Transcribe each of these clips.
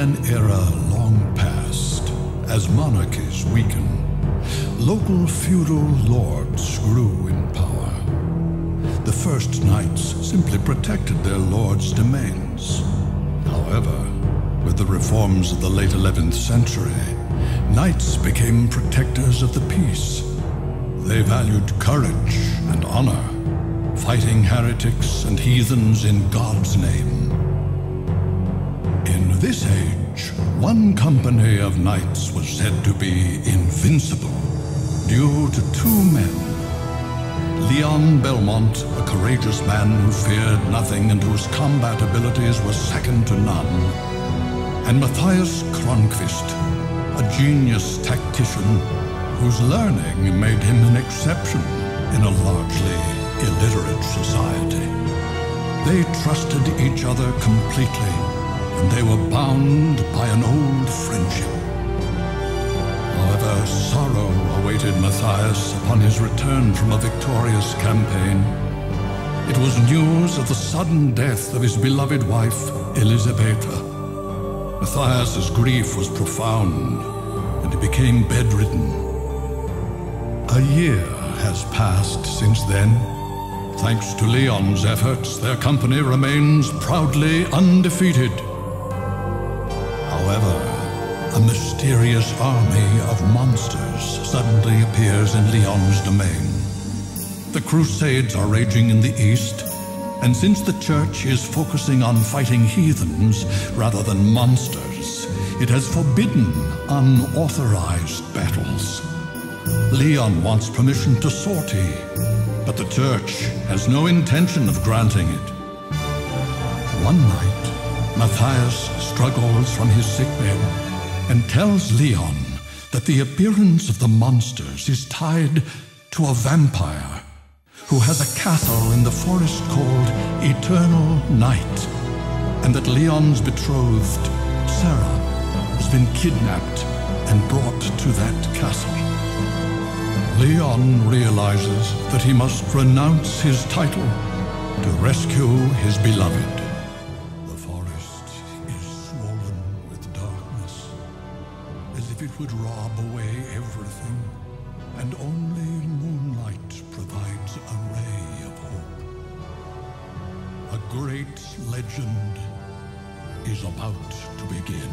an era long past, as monarchies weaken, local feudal lords grew in power. The first knights simply protected their lords' domains. However, with the reforms of the late 11th century, knights became protectors of the peace. They valued courage and honor, fighting heretics and heathens in God's name. In this age, one company of knights was said to be invincible due to two men. Leon Belmont, a courageous man who feared nothing and whose combat abilities were second to none, and Matthias Kronqvist, a genius tactician whose learning made him an exception in a largely illiterate society. They trusted each other completely, and they were bound by an old friendship. However, sorrow awaited Matthias upon his return from a victorious campaign. It was news of the sudden death of his beloved wife, Elisabetta. Matthias's grief was profound, and he became bedridden. A year has passed since then. Thanks to Leon's efforts, their company remains proudly undefeated. However, a mysterious army of monsters suddenly appears in Leon's domain. The Crusades are raging in the east, and since the Church is focusing on fighting heathens rather than monsters, it has forbidden unauthorized battles. Leon wants permission to sortie, but the Church has no intention of granting it. One night, Matthias struggles from his sickbed and tells Leon that the appearance of the monsters is tied to a vampire who has a castle in the forest called Eternal Night, and that Leon's betrothed, Sarah, has been kidnapped and brought to that castle. Leon realizes that he must renounce his title to rescue his beloved. The forest is swollen with darkness, as if it would rob away everything, and only moonlight provides a ray of hope. A great legend is about to begin.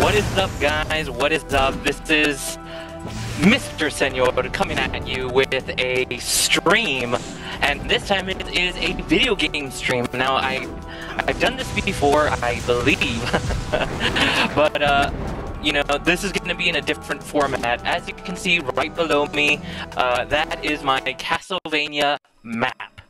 What is up, guys? What is up? This is Mr. Senor coming at you with a stream, and this time it is a video game stream. Now, I've done this before, I believe, but you know, this is going to be in a different format. As you can see right below me, that is my Castlevania map.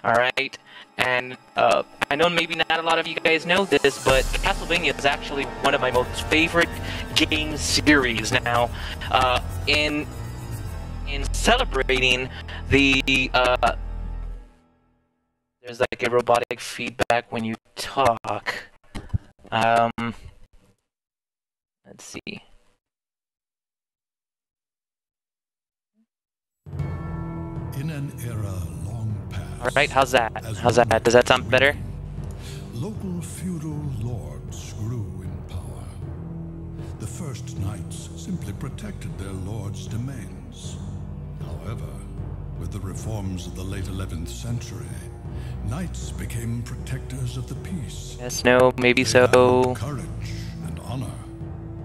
Alright, and I know maybe not a lot of you guys know this, but Castlevania is actually one of my most favorite game series. Now, in celebrating the there's like a robotic feedback when you talk. Let's see. In an era long past. All right, how's that? How's that? Does that sound better? Local feudal lords grew in power. first knights simply protected their lord's domains. However, with the reforms of the late 11th century, knights became protectors of the peace. Yes, no, maybe They so. valued courage and honor,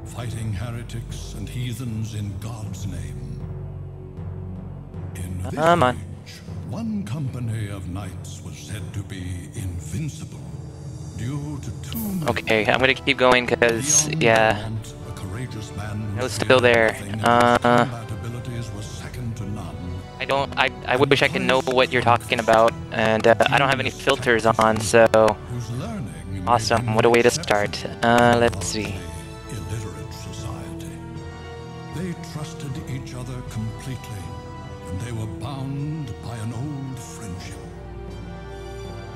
fighting heretics and heathens in God's name. In this age, one company of knights was said to be invincible due to two. Okay, I'm gonna keep going because, yeah, Lament, a courageous man it was still there. combat abilities was second to none. I wish I could know what you're talking about, and I don't have any filters on, so Whose learning awesome. What a way to start. Let's see. Illiterate society. They trusted each other completely, and they were bound by an old friendship.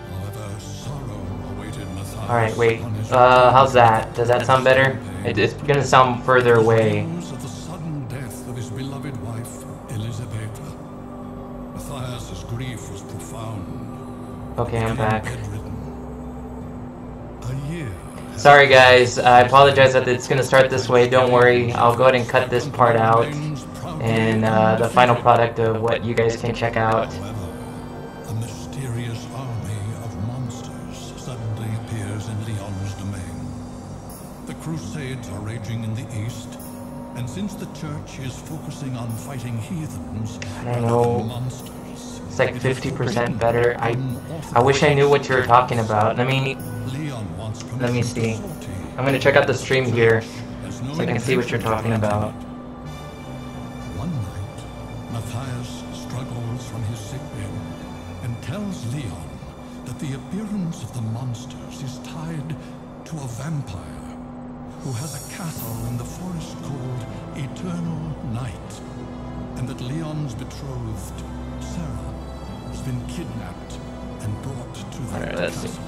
However, sorrow awaited Matthias. Alright, wait. on his How's that? Does that sound better? It's gonna sound further away. news of the sudden death of his beloved wife, Elisabetta. Matthias's grief was profound. Okay, I'm back. Bedridden. A year. Sorry guys, I apologize that it's gonna start this way. Don't worry, I'll go ahead and cut this part out. And the final product of what you guys can check out. However, a mysterious army of monsters suddenly appears in Leon's domain. The Crusades are raging in the east, and since the church is focusing on fighting heathens I don't rather know. than monsters, It's like 50% better. I wish I knew what you were talking about. Leon wants Let me see. permission to sortie, I'm gonna check out the stream here as no so I can see what you're talking about. One night, Matthias struggles from his sick bed and tells Leon that the appearance of the monsters is tied to a vampire who has a castle in the forest called Eternal Night, and that Leon's betrothed, Sarah, has been kidnapped and brought to that Alright, let's see. castle.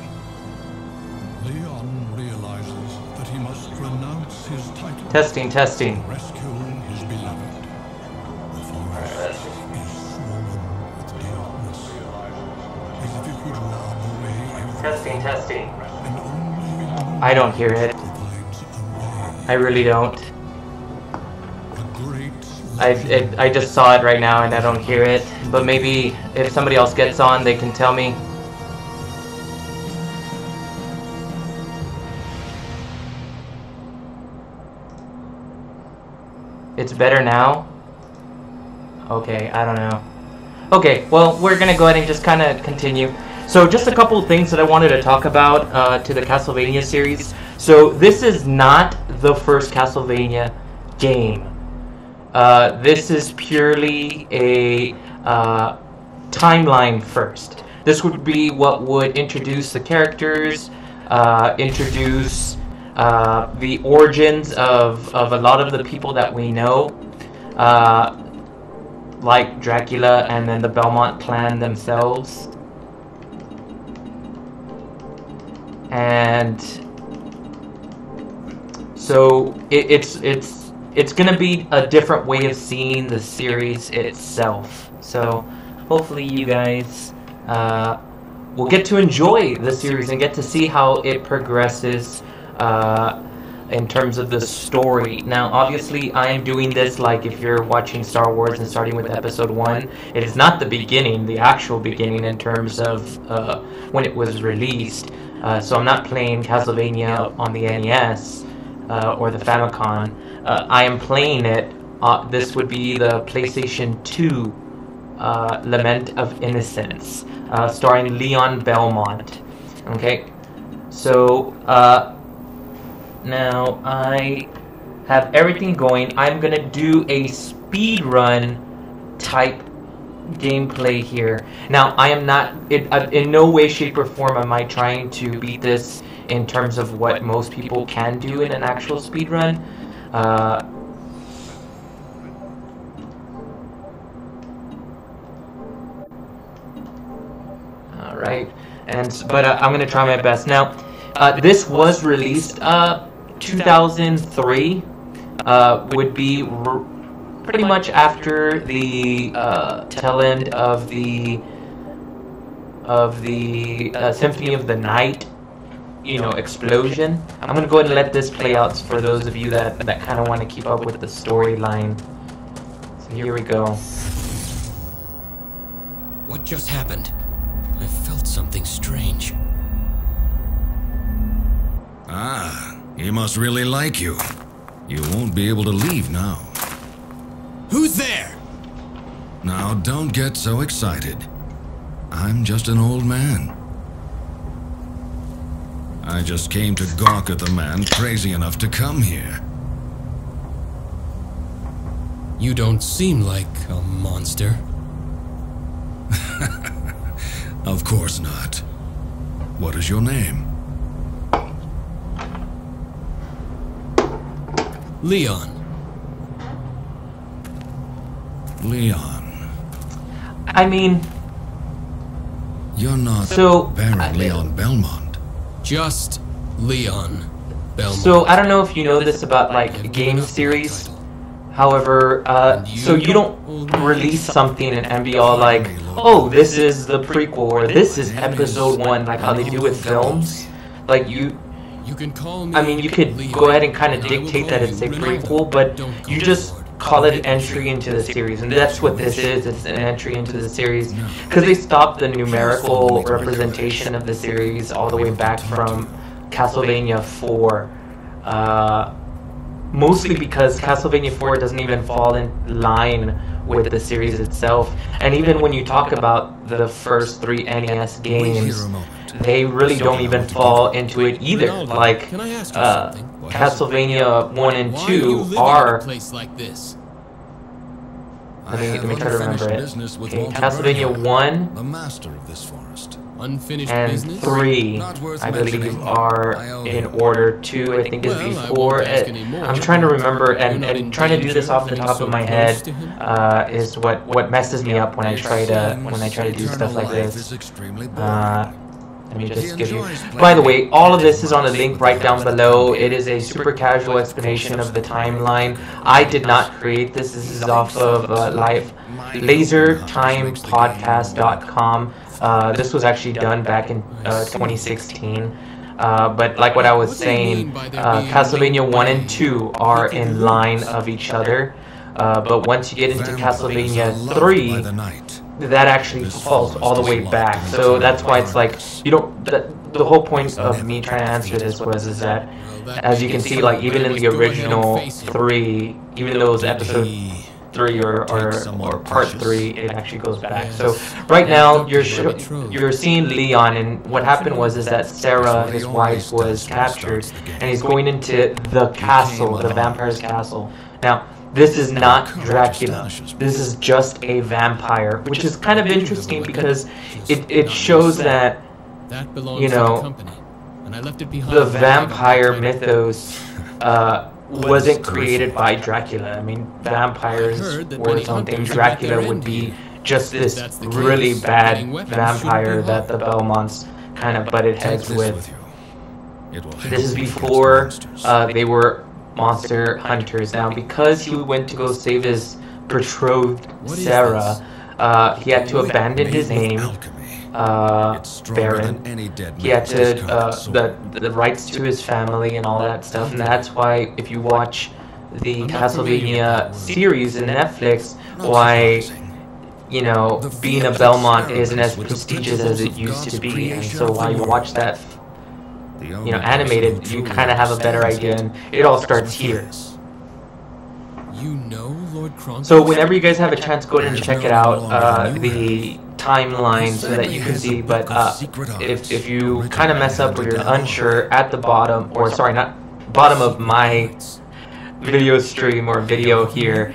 Leon realizes that he must renounce his title. Testing. Rescue his beloved. The forest is swollen with darkness, as if it would rob away everything, Testing. and only I don't hear it. provides a way. I really don't. A great I just saw it right now and I don't hear it. But maybe if somebody else gets on, they can tell me. It's better now? Okay, I don't know. Okay, well, we're gonna go ahead and just kind of continue. So just a couple of things that I wanted to talk about to the Castlevania series. So this is not the first Castlevania game. This is purely a timeline first. This would be what would introduce the characters, introduce the origins of a lot of the people that we know, like Dracula and then the Belmont clan themselves. And so it's gonna be a different way of seeing the series itself. So hopefully you guys will get to enjoy the series and get to see how it progresses in terms of the story. Now, obviously, I am doing this like if you're watching Star Wars and starting with Episode 1. It is not the beginning, the actual beginning in terms of when it was released. So I'm not playing Castlevania on the NES or the Famicom. I am playing it. This would be the PlayStation 2 Lament of Innocence, starring Leon Belmont. Okay, so now I have everything going. I'm gonna do a speed run type gameplay here. Now I am not in no way, shape, or form am I trying to beat this in terms of what most people can do in an actual speed run. All right, but I'm gonna try my best. Now, this was released 2003. Would be pretty much after the tail end of the Symphony of the Night explosion. I'm gonna go ahead and let this play out for those of you that kind of want to keep up with the storyline. So here we go. What just happened? I felt something strange. Ah, he must really like you. You won't be able to leave now. Who's there? Now, don't get so excited. I'm just an old man. I just came to gawk at the man crazy enough to come here. You don't seem like a monster. Of course not. What is your name? Leon. Leon. I mean, You're not so Baron Leon Belmont. Just Leon Belmont. So I don't know if you know this about like game series. However, so you don't release something and be all like, oh, this is the prequel or this is episode 1, like how they do with films. Like you can call me. I mean, you could go ahead and kind of dictate that it's a prequel, but you just call it entry into the series, and that's what this is. It's an entry into the series because they stopped the numerical representation of the series all the way back from Castlevania 4. Mostly because Castlevania 4 doesn't even fall in line with the series itself, and even when you talk about the first 3 NES games, they really don't even fall into it either. Like Castlevania 1 and 2 are. Let me try to remember it. Okay, Castlevania 1 The master of this forest. Unfinished and business? 3, I believe, are in order. 2, I think, is before. I'm trying to remember, and trying to do this off the top of my head is what messes me up when I try to do stuff like this. Let me just give you. By the way, all of this is on a link right down below. It is a super casual explanation of the timeline. I did not create this. This is off of lasertimepodcast.com. This was actually done back in 2016. But like what I was saying, Castlevania 1 and 2 are in line of each other. But once you get into Castlevania 3, that actually falls all the way back. So that's why it's like, you don't, the whole point of me trying to answer this is that, as you can see, like even in the original 3, even though it was episode 3 or part 3, it actually goes back. So right now you're seeing Leon, and what happened was that Sarah, his wife, was captured, and he's going into the castle, the vampire's castle. Now, this is not Dracula. This is just a vampire, which is kind of interesting because it shows that, you know, the vampire mythos wasn't created by Dracula. I mean, vampires were its own thing. Dracula would be just this really bad vampire that the Belmonts kind of butted heads with. This is before they were monster hunters. Now, because he went to go save his betrothed Sarah, he had to abandon his name, Baron. He had to the rights to his family and all that stuff, and that's why if you watch the Castlevania series in Netflix, why, you know, being a Belmont isn't as prestigious as it used to be, and so while you watch that, you know, animated, you kind of have a better idea, and it all starts here. So whenever you guys have a chance, go ahead and check it out, the timeline, so that you can see. But if you kind of mess up or you're unsure, at the bottom, or sorry, not bottom of my video stream or video here,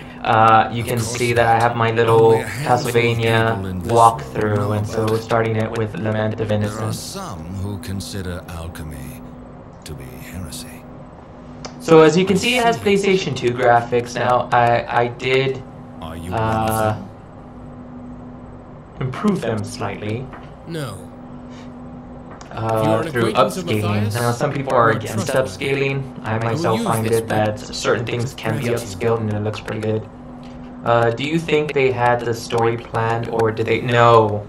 you can see that I have my little Castlevania walkthrough, and so starting it with Lament of Innocence. There are some who consider alchemy to be heresy. So as you can see, it has PlayStation 2 graphics. Now, I did improve them slightly. No. Through upscaling. Now, some people are against upscaling. I myself find it that certain things can be upscaled and it looks pretty good. Do you think they had the story planned, or did they? No.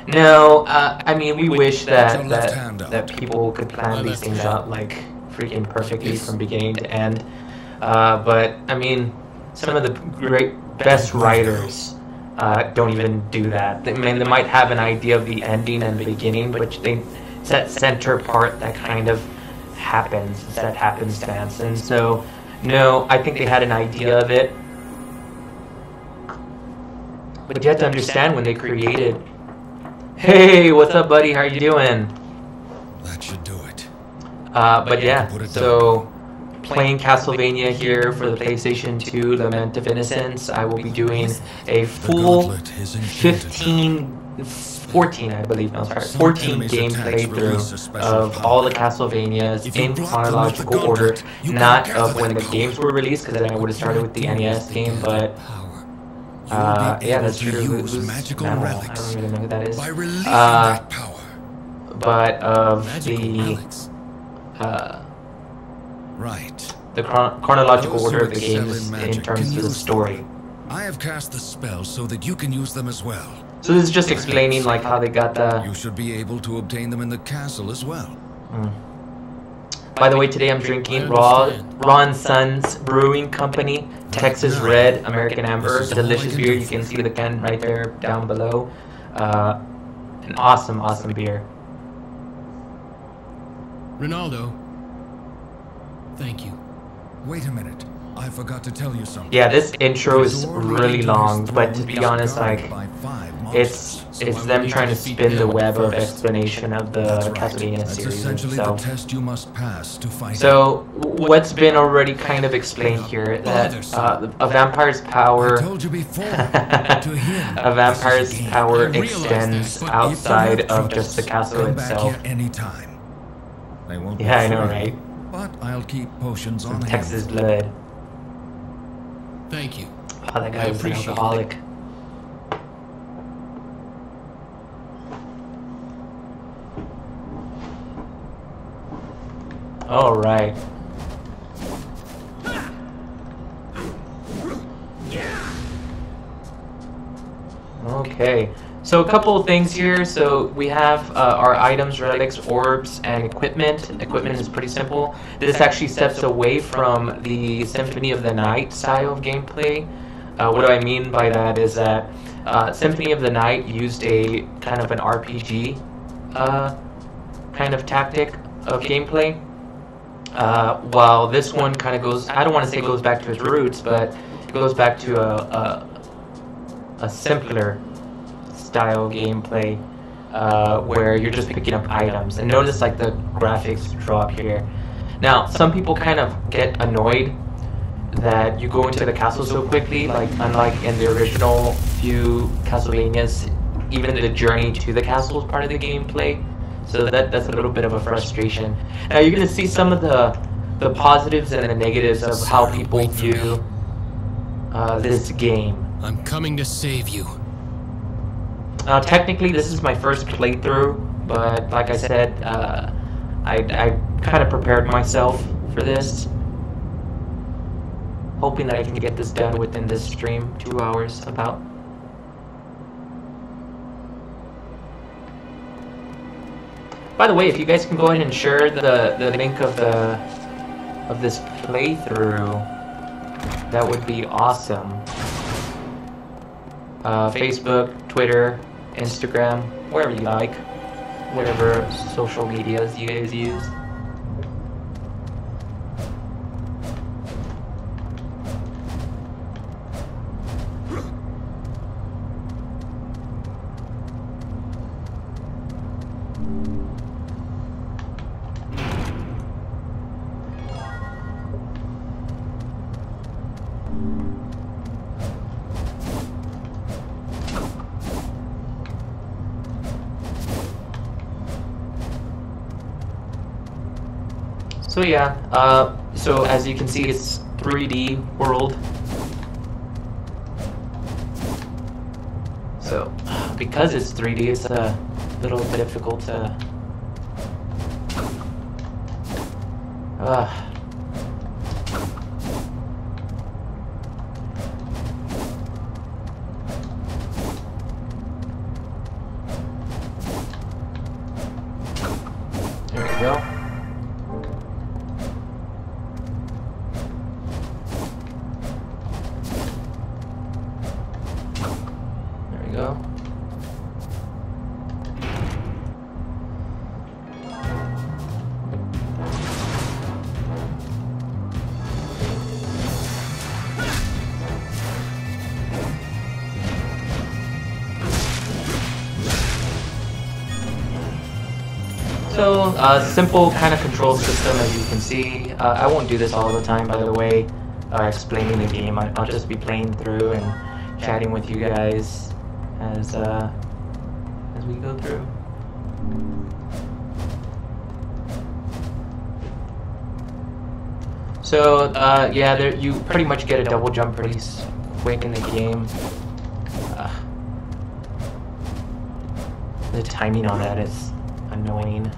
No, I mean, we wish that Your left hand out. that people could plan these things out like freaking perfectly from beginning to end. But I mean, some of the best writers don't even do that. I mean, they might have an idea of the ending and the beginning, but it's that center part that kind of happens. It's that happenstance. And so, no, I think they had an idea of it. But you have to understand when they created. Hey, what's up, buddy? How are you doing? That should do it. But yeah, so playing Castlevania here for the PlayStation 2, Lament of Innocence. I will be doing a full 14, I believe, no, sorry, 14 game playthrough of all the Castlevanias in chronological order, not of when the games were released, because then I would have started with the NES game, but yeah, that's true. Who's magical Mammal? relics. I don't really know who that is. By releasing that power. But of Right. the chronological Those order who of the excel games in in magic terms can of the use story. I have cast the spell so that you can use them as well. So this is just explaining like how they got the. You should be able to obtain them in the castle as well. By the way, today I'm drinking Ron Sons Brewing Company Texas Red American Amber. It's a delicious beer. You can see the can right there down below. An awesome, awesome beer. Ronaldo, thank you. Wait a minute. I forgot to tell you something. Yeah, this intro is really long, but to be honest, like, it's them trying to spin the web of explanation of the Castlevania That's series essentially the itself. test you must pass to find So, what's been already kind of explained here, that a vampire's power, I told you before. To him, a vampire's this is a game. power I realize extends that, but outside If you have of just the troubles, castle come back itself. here anytime. They won't be Yeah, I know, free, right? But I'll keep potions on hand. Texas blood. Thank you. Oh, that guy was an alcoholic. All right. Okay. So a couple of things here. So we have our items, relics, orbs, and equipment. Equipment is pretty simple. This actually steps away from the Symphony of the Night style of gameplay. What do I mean by that is that Symphony of the Night used a kind of an RPG kind of tactic of gameplay. While this one kind of goes, I don't want to say goes back to its roots, but it goes back to a simpler style gameplay where you're just picking up items. And notice like the graphics drop here. Now, some people kind of get annoyed that you go into the castle so quickly, like unlike in the original few Castlevanias, even the journey to the castle is part of the gameplay. So that's a little bit of a frustration. Now you're going to see some of the positives and the negatives of how people view this game. I'm coming to save you. Technically, this is my first playthrough, but like I said, I kind of prepared myself for this, hoping that I can get this done within this stream, 2 hours about. By the way, if you guys can go ahead and share the link of this playthrough, that would be awesome. Facebook, Twitter, Instagram, wherever you like, whatever social medias you guys use. So yeah, so as you can see, it's 3D world. So because it's 3D, it's a little bit difficult to. go. There we go. So, simple kind of control system, as you can see. I won't do this all the time, by the way, explaining the game. I'll just be playing through and chatting with you guys as we go through. So, yeah, you pretty much get a double jump pretty quick in the game. The timing on that is annoying.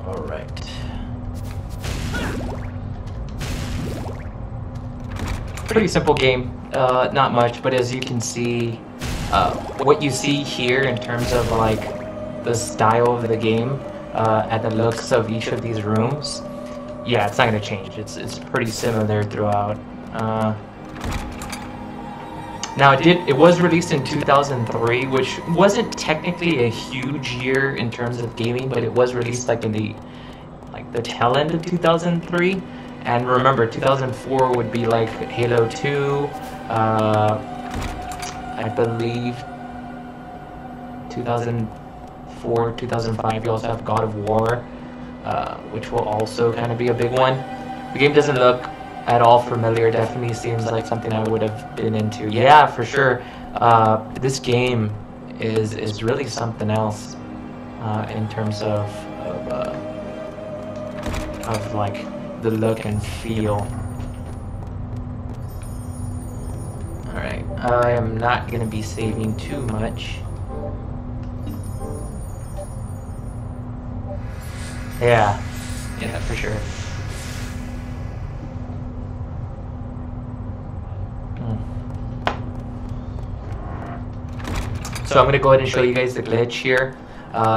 All right. Pretty simple game, not much, but as you can see, what you see here in terms of like the style of the game and the looks of each of these rooms, yeah, it's not going to change. It's pretty similar throughout. Now it was released in 2003, which wasn't technically a huge year in terms of gaming, but it was released like in the tail end of 2003. And remember, 2004 would be like Halo 2, I believe 2004, 2005, you also have God of War, which will also kind of be a big one. The game doesn't look at all familiar, definitely seems like something I would have been into. Yeah, for sure. This game is really something else in terms of like the look and feel. Alright, I am not going to be saving too much. Yeah, for sure. So I'm going to go ahead and show you guys the glitch here.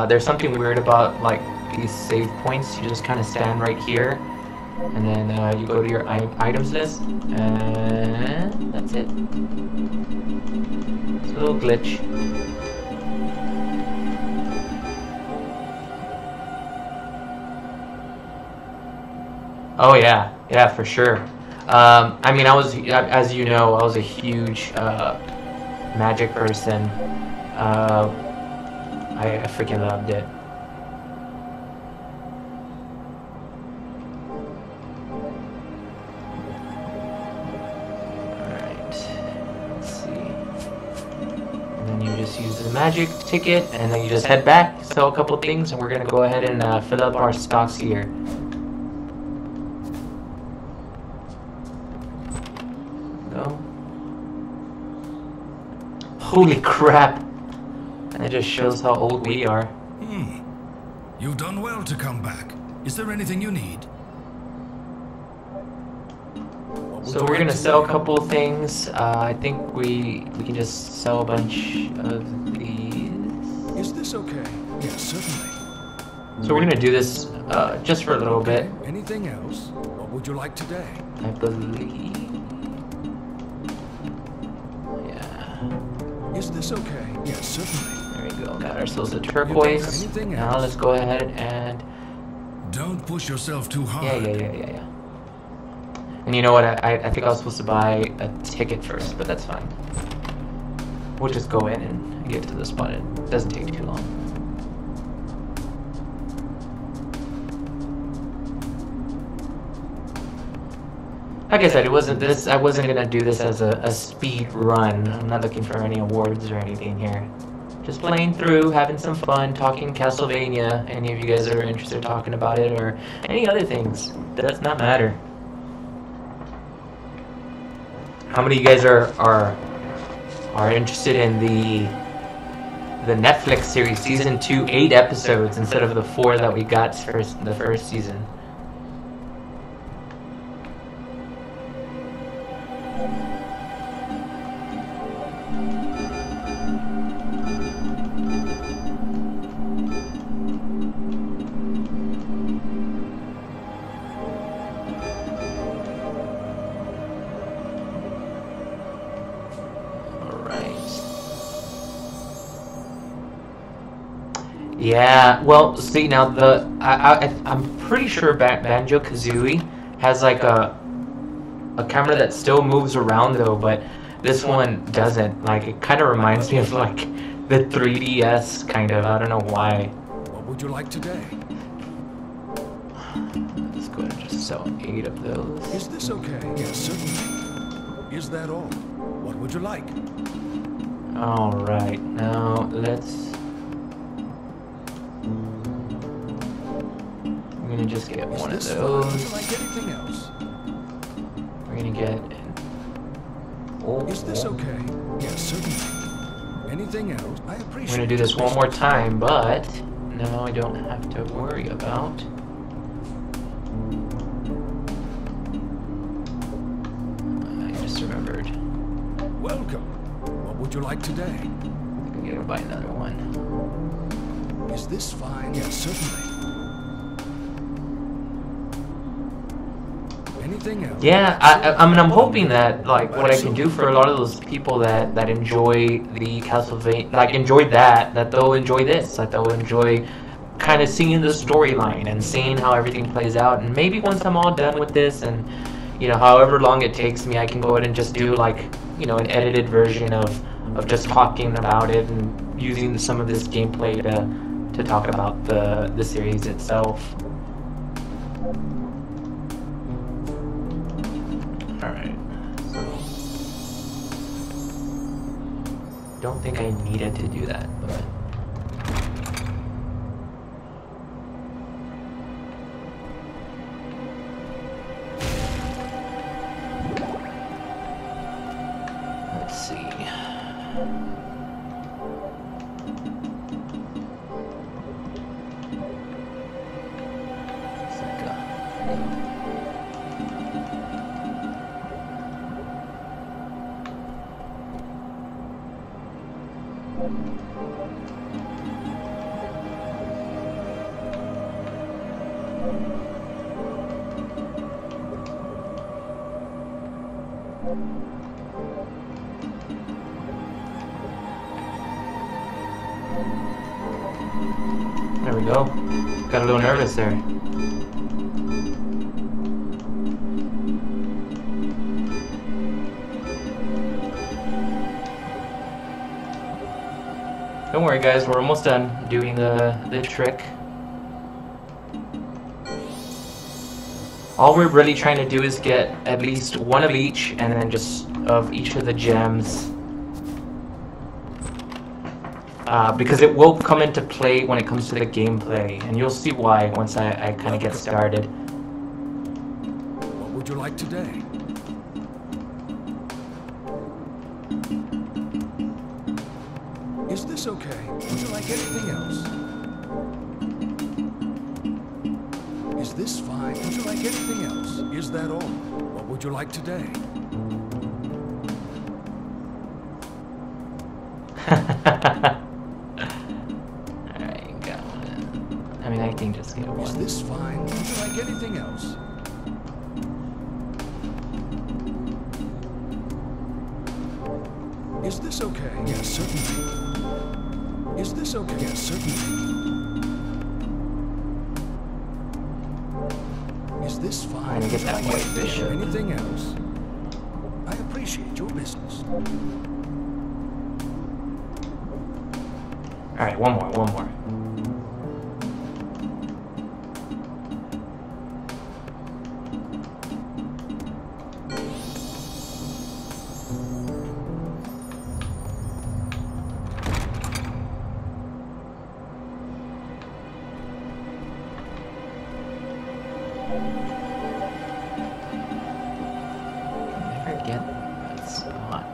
There's something weird about like these save points. You just kind of stand right here, and then you go to your items list, and that's it. It's a little glitch. Oh yeah, for sure. I mean, as you know, I was a huge magic person. I freaking loved it. Use the magic ticket, and then you just head back, sell a couple things, and we're gonna go ahead and fill up our stocks here. Go. Holy crap! And it just shows how old we are. You've done well to come back. Is there anything you need? So we're gonna sell a couple of things. I think we can just sell a bunch of these. Is this okay? Yes, certainly. So we're gonna do this just for a little bit. Anything else? What would you like today? I believe. Yeah. Is this okay? Yes, certainly. There we go. Got ourselves a turquoise. Now let's go ahead and... Don't push yourself too hard. Yeah. And you know what? I think I was supposed to buy a ticket first, but that's fine. We'll just go in and get to the spot. It doesn't take too long. Like I said, I wasn't gonna do this as a speed run. I'm not looking for any awards or anything here. Just playing through, having some fun, talking Castlevania. Any of you guys are interested in talking about it or any other things, does not matter. How many of you guys are interested in the Netflix series season 2, 8 episodes instead of the 4 that we got the first season? Yeah, well, see now I'm pretty sure Banjo-Kazooie has like a camera that still moves around though, but this one doesn't. Like it kind of reminds me of like the 3DS kind of. I don't know why. What would you like today? Let's go ahead and just sell 8 of those. Is this okay? Yes, certainly. Is that all? What would you like? All right, now let's. I'm gonna just get one of those. Like anything else? We're gonna get. Oh. Is this okay? Yes, certainly. Anything else? I appreciate. We're gonna do this one more time, but now I don't have to worry about. I just remembered. Welcome. What would you like today? I'm gonna buy another one. Is this fine? Yes, certainly. Anything else? Yeah, I mean, I'm hoping that like what I can do for a lot of those people that enjoy the Castlevania, like enjoy that they'll enjoy this, that they'll enjoy kind of seeing the storyline and seeing how everything plays out. And maybe once I'm all done with this, and you know, however long it takes me, I can go ahead and just do like, you know, an edited version of just talking about it and using some of this gameplay to talk about the series itself. Alright, so don't think I needed to do that, but let's see. There we go. Got a little nervous there. Don't worry guys, we're almost done doing the trick. All we're really trying to do is get at least one of each, and then just of each of the gems. Because it will come into play when it comes to the gameplay, and you'll see why once I kind of get started. What would you like today? Is this okay? Would you like anything else? Is this fine? Would you like anything else? Is that all? What would you like today? Alright, got one. I mean, I can just get one. Is this fine? Would you like anything else? Is this okay? Yes, certainly. Is this okay? Yes, certainly. Is this fine? I'm gonna get that white bishop. Anything else? I appreciate your business. Alright, one more, one more. Never get that spot.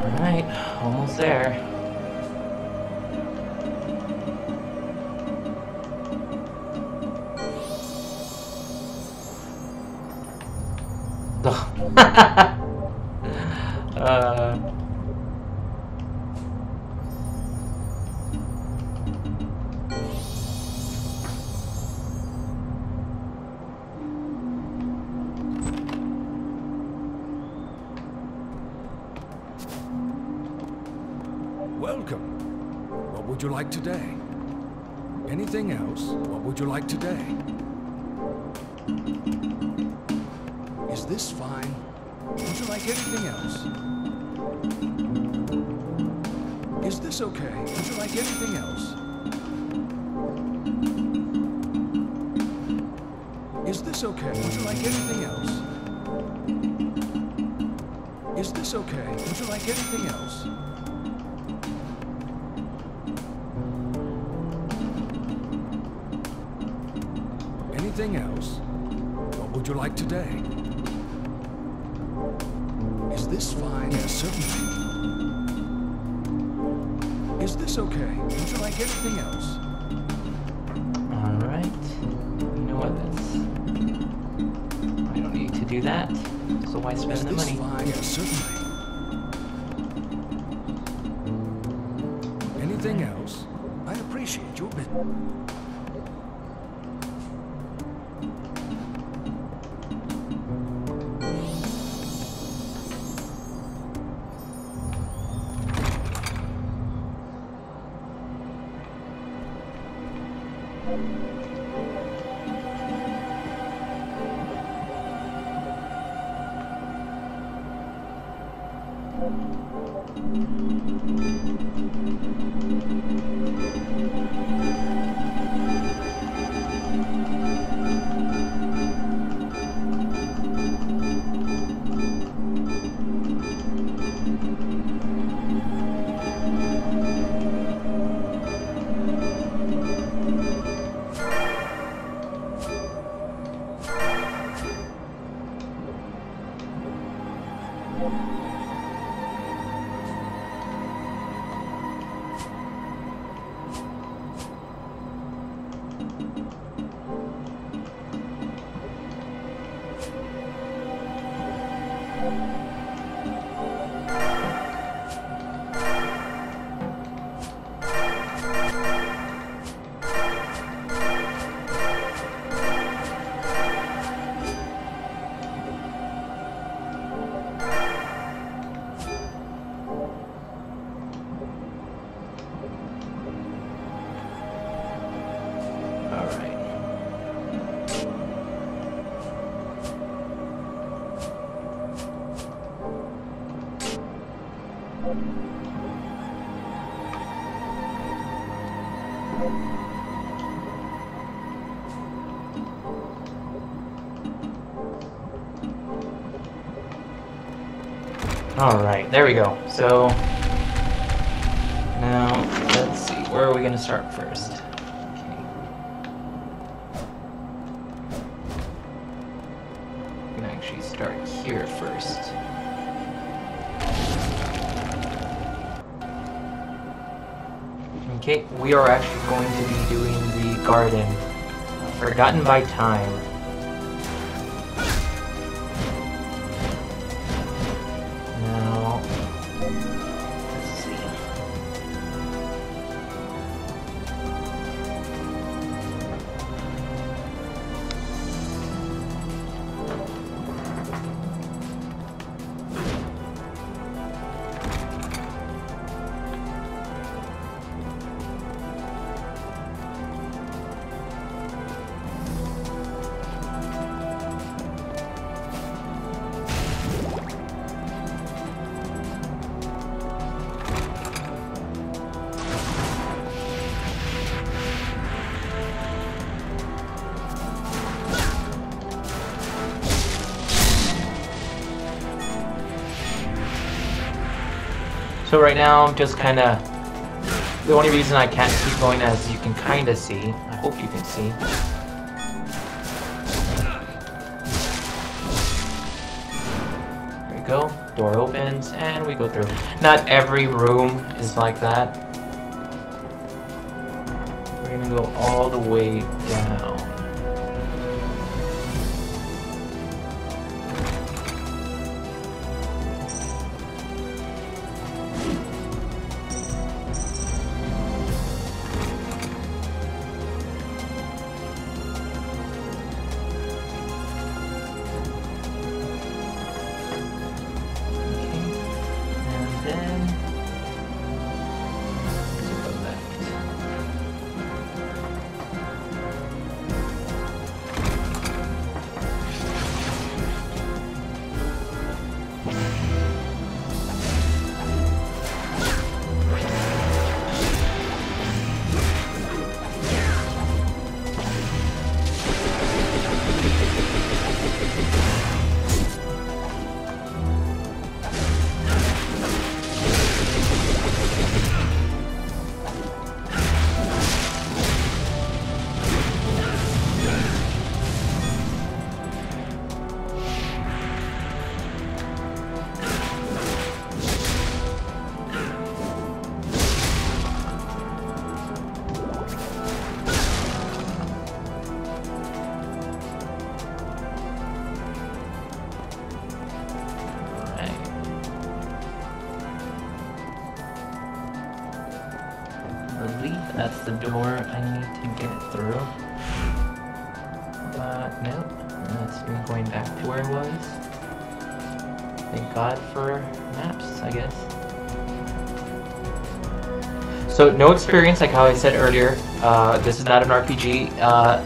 Alright, almost there. Welcome. What would you like today? Anything else? What would you like today? Is this fine? Would you like anything else? Is this okay? Would you like anything else? Is this okay? Would you like anything else? Is this okay? Would you like anything else? Anything else? What would you like today? Is this fine? Yes, certainly. Is this okay? Would you like anything else? Alright. You know what? I don't need to do that. So why spend the money? Is this fine? Yes, certainly. Anything else? I appreciate your business. Alright, there we go. So, now, let's see, where are we going to start first? Okay. I'm going to actually start here first. Okay, we are actually going to be doing the garden. Forgotten by Time. Now, let's see. So right now, I'm just kind of... The only reason I can't keep going, as you can kind of see, I hope you can see. There we go. Door opens, and we go through. Not every room is like that. We're gonna go all the way down. That's the door I need to get through. But nope, that's me going back to where I was. Thank God for maps, I guess. So no experience, like how I said earlier. This is not an RPG.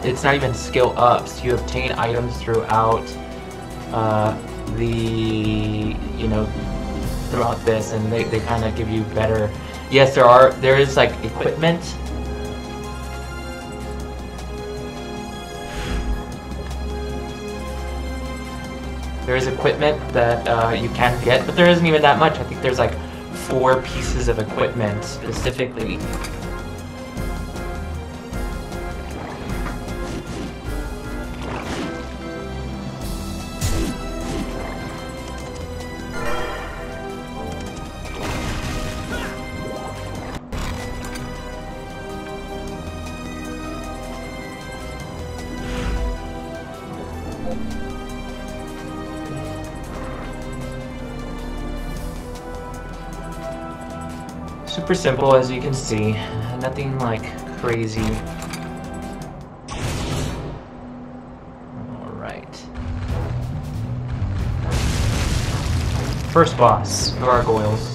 It's not even skill ups. You obtain items throughout throughout this, and they kind of give you better. Yes, there is like equipment. There is equipment that you can get, but there isn't even that much. I think there's like 4 pieces of equipment specifically. Super simple, as you can see. Nothing like crazy. Alright. First boss, gargoyles.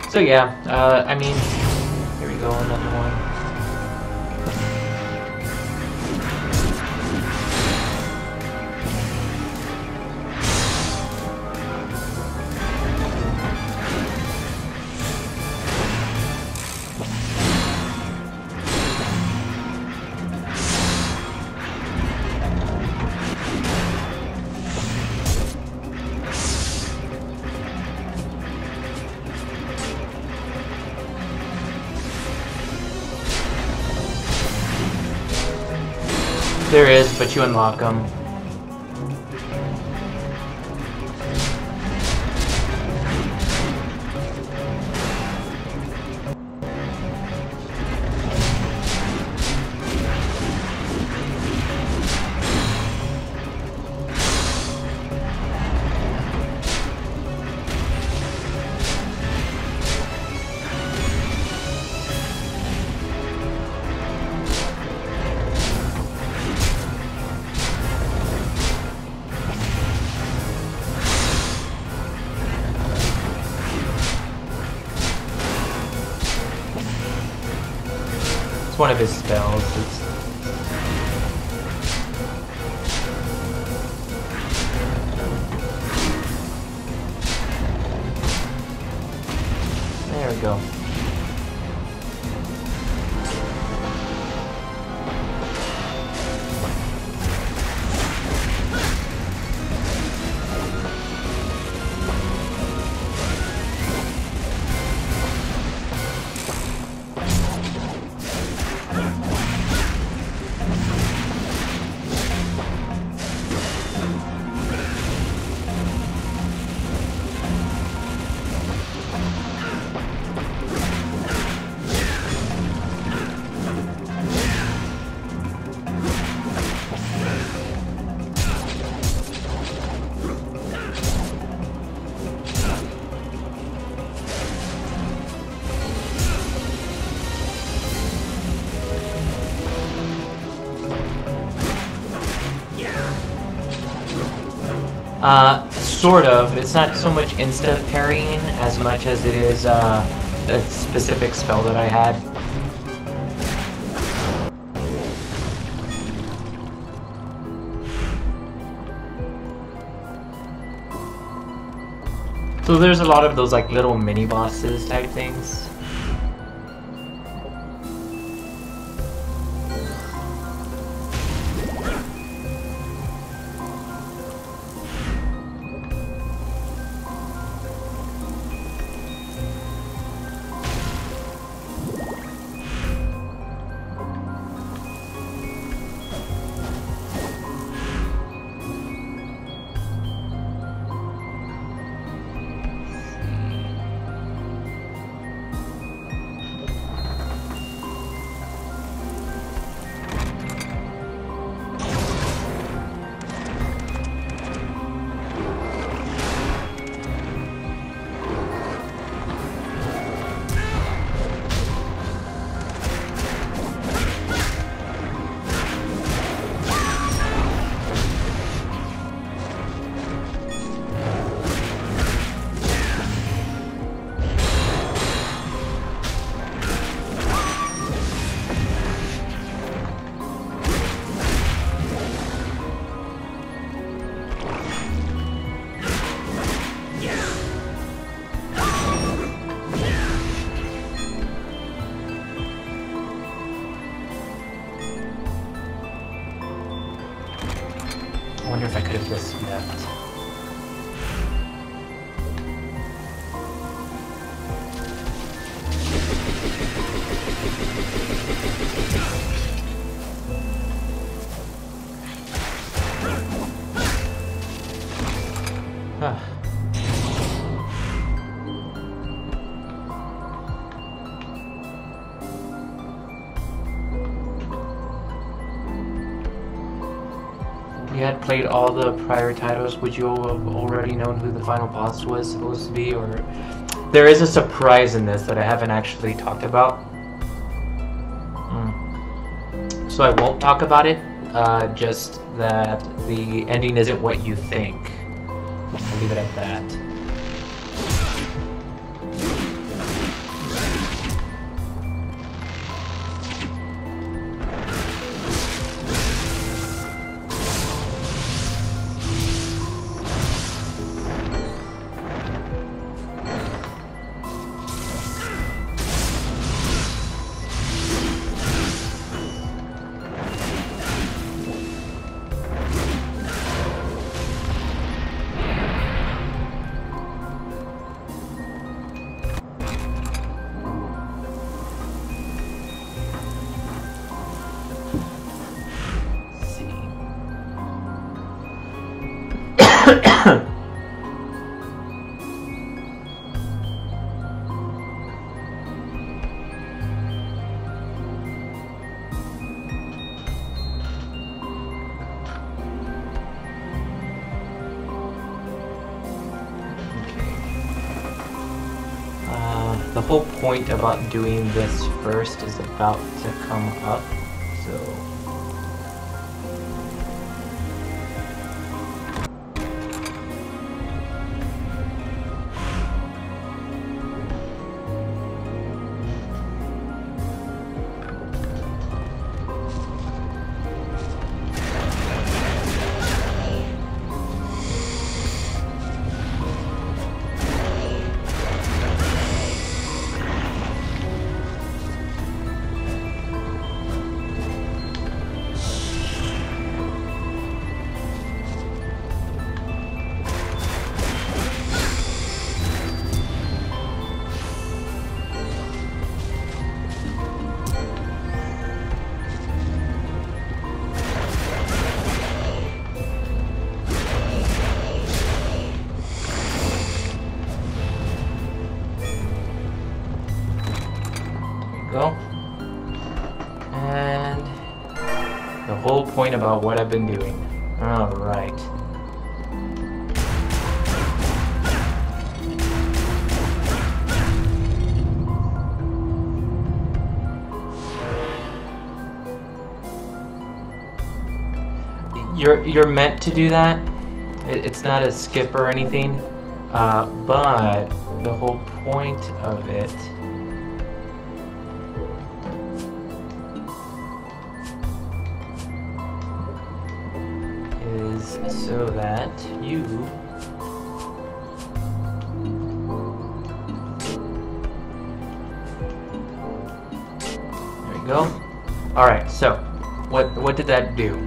So yeah, I mean, here we go, another one. There is, but you unlock them. One of his spells. There we go. Sort of. It's not so much insta parrying as much as it is a specific spell that I had. So there's a lot of those like little mini bosses type things. I wonder if I could have just left. Huh. You had played all the prior titles, would you have already known who the final boss was supposed to be? Or there is a surprise in this that I haven't actually talked about. So I won't talk about it, just that the ending isn't what you think. I'll leave it at that. The whole point about doing this first is about to come up, so... Go. And the whole point about what I've been doing. Alright. You're meant to do that. It's not a skip or anything. But the whole point of it so that you there you go. Alright, so what did that do?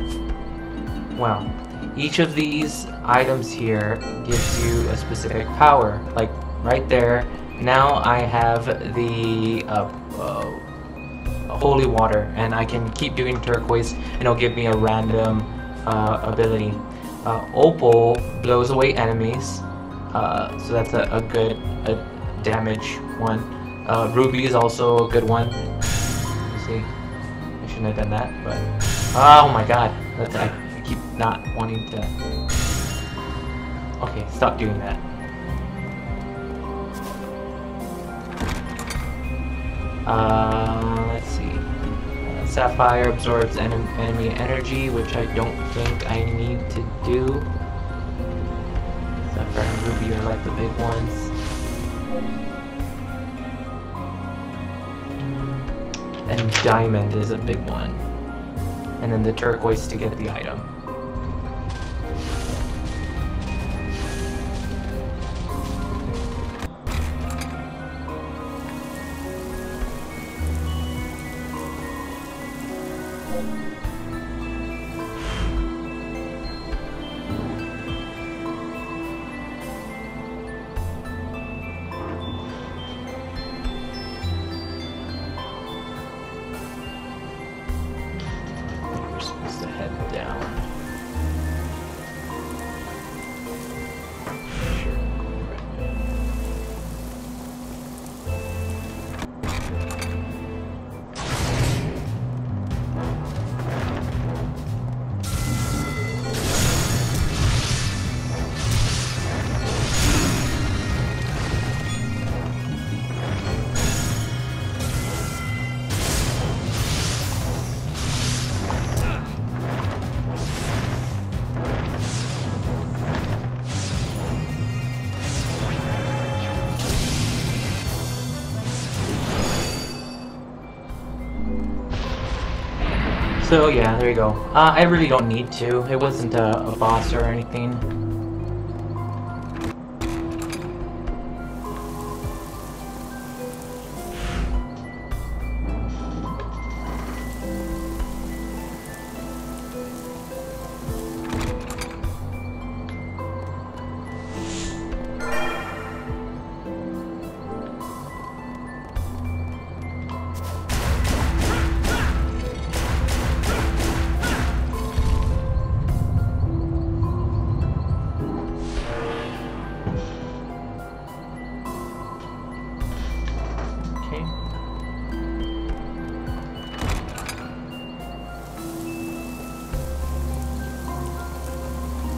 Well, each of these items here gives you a specific power, like right there. Now I have the holy water, and I can keep doing turquoise and it'll give me a random ability. Opal blows away enemies, so that's a good damage one. Ruby is also a good one. Let's see, I shouldn't have done that, but oh my god, I keep not wanting to. Okay, stop doing that. Let's see. Sapphire absorbs enemy energy, which I don't think I need to do. Sapphire and Ruby are like the big ones. And Diamond is a big one. And then the turquoise to get the item. So yeah, there you go. I really don't need to. It wasn't a boss or anything. Okay.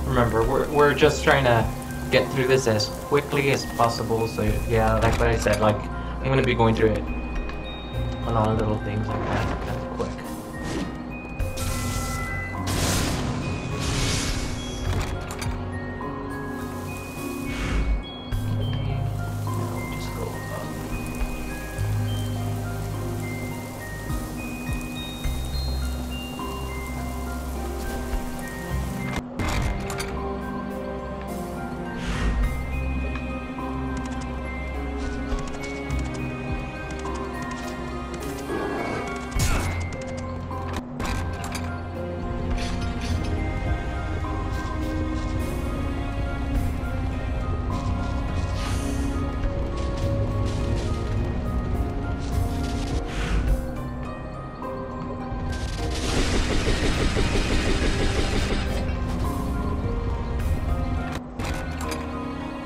Remember, we're just trying to get through this as quickly as possible. So yeah, like what I said, like I'm gonna be going through it. A lot of little things like that, kind of quick.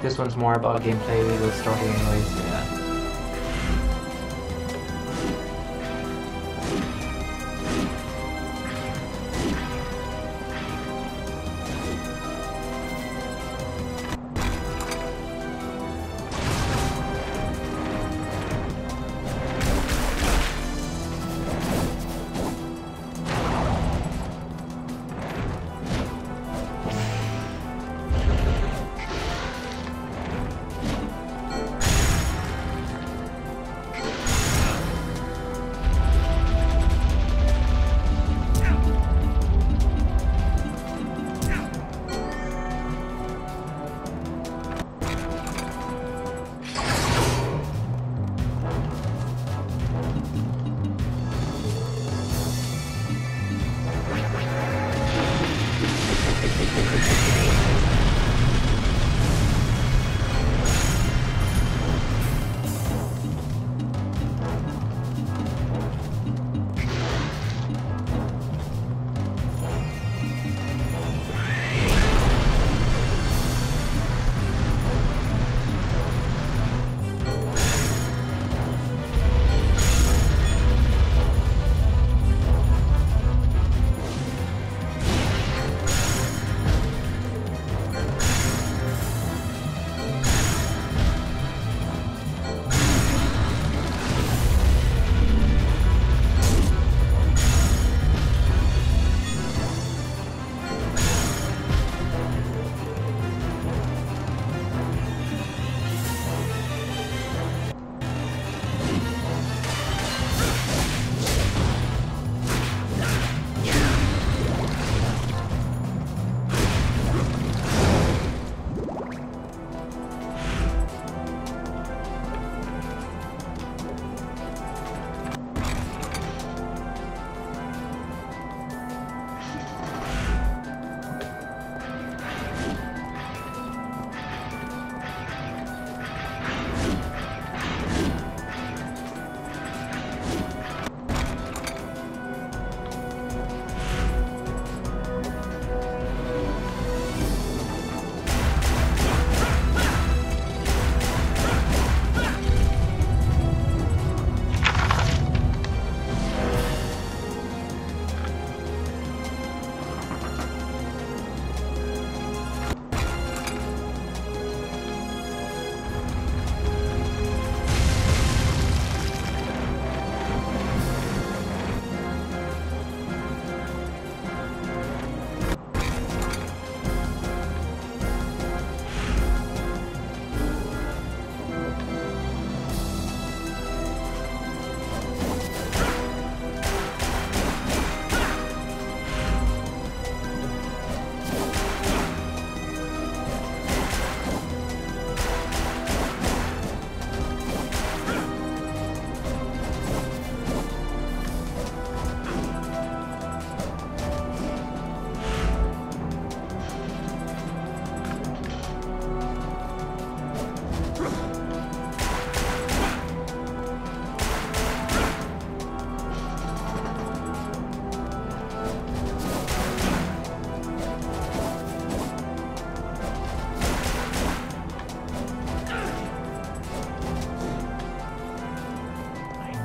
This one's more about gameplay, the story anyways, yeah.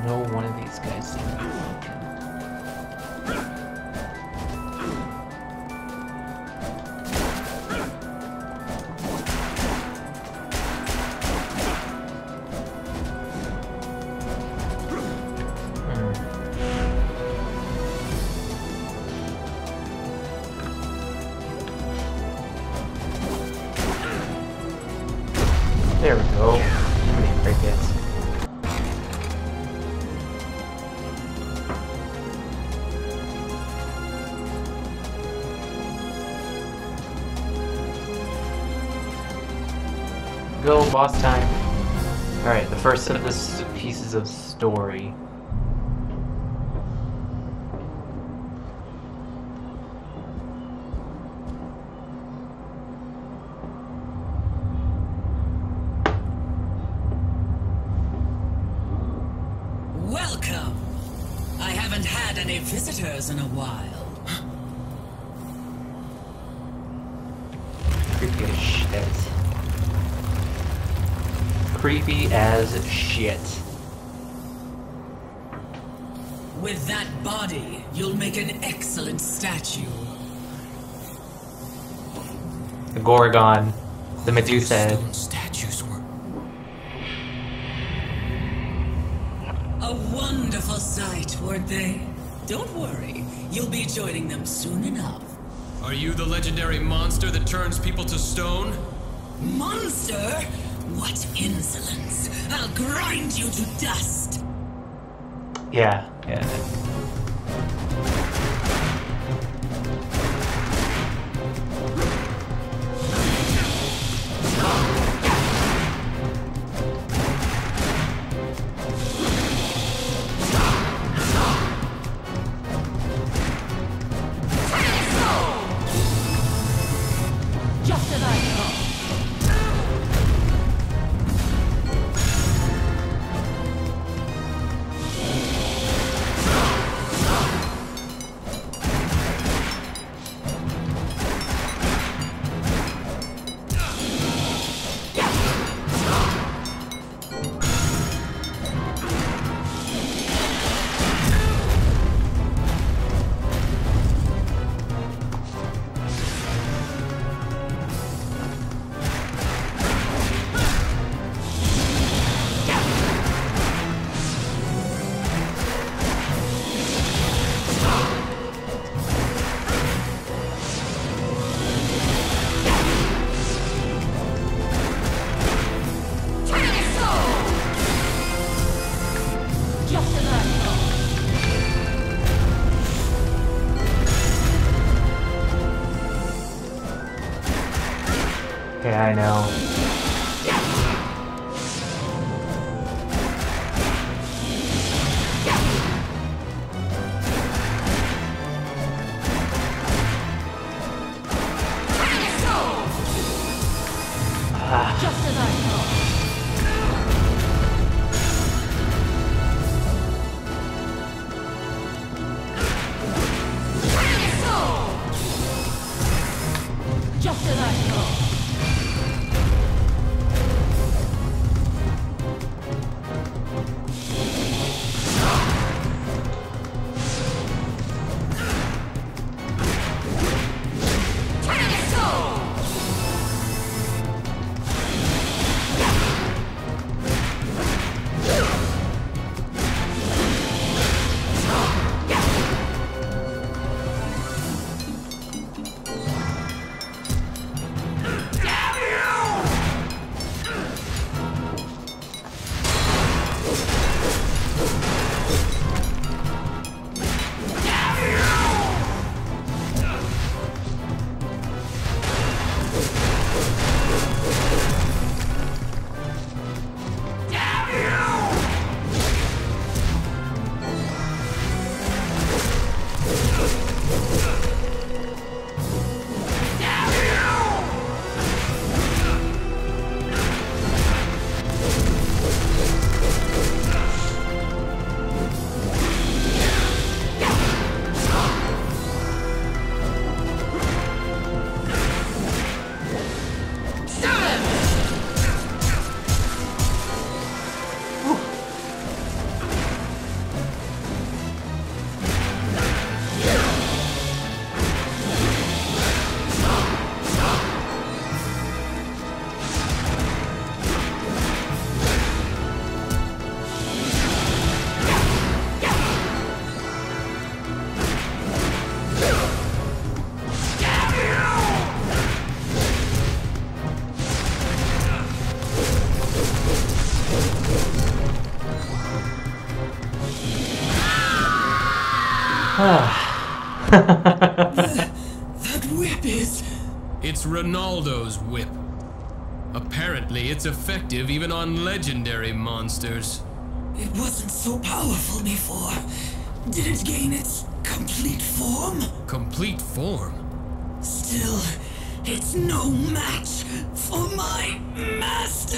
No one of these guys seem to be broken. There we go. How many crickets? Go, boss time. Alright, the first of the pieces of story. Welcome! I haven't had any visitors in a while. Creepy as shit. Creepy as shit. With that body, you'll make an excellent statue. The Gorgon. The Medusa head. Stone statues were... A wonderful sight, weren't they? Don't worry, you'll be joining them soon enough. Are you the legendary monster that turns people to stone? Monster? What insolence! I'll grind you to dust! Yeah. Just as I thought. Yeah, I know. Just as I thought. Just as I thought. That whip is... It's Ronaldo's whip. Apparently, it's effective even on legendary monsters. It wasn't so powerful before. Did it gain its complete form? Complete form? Still, it's no match for my master!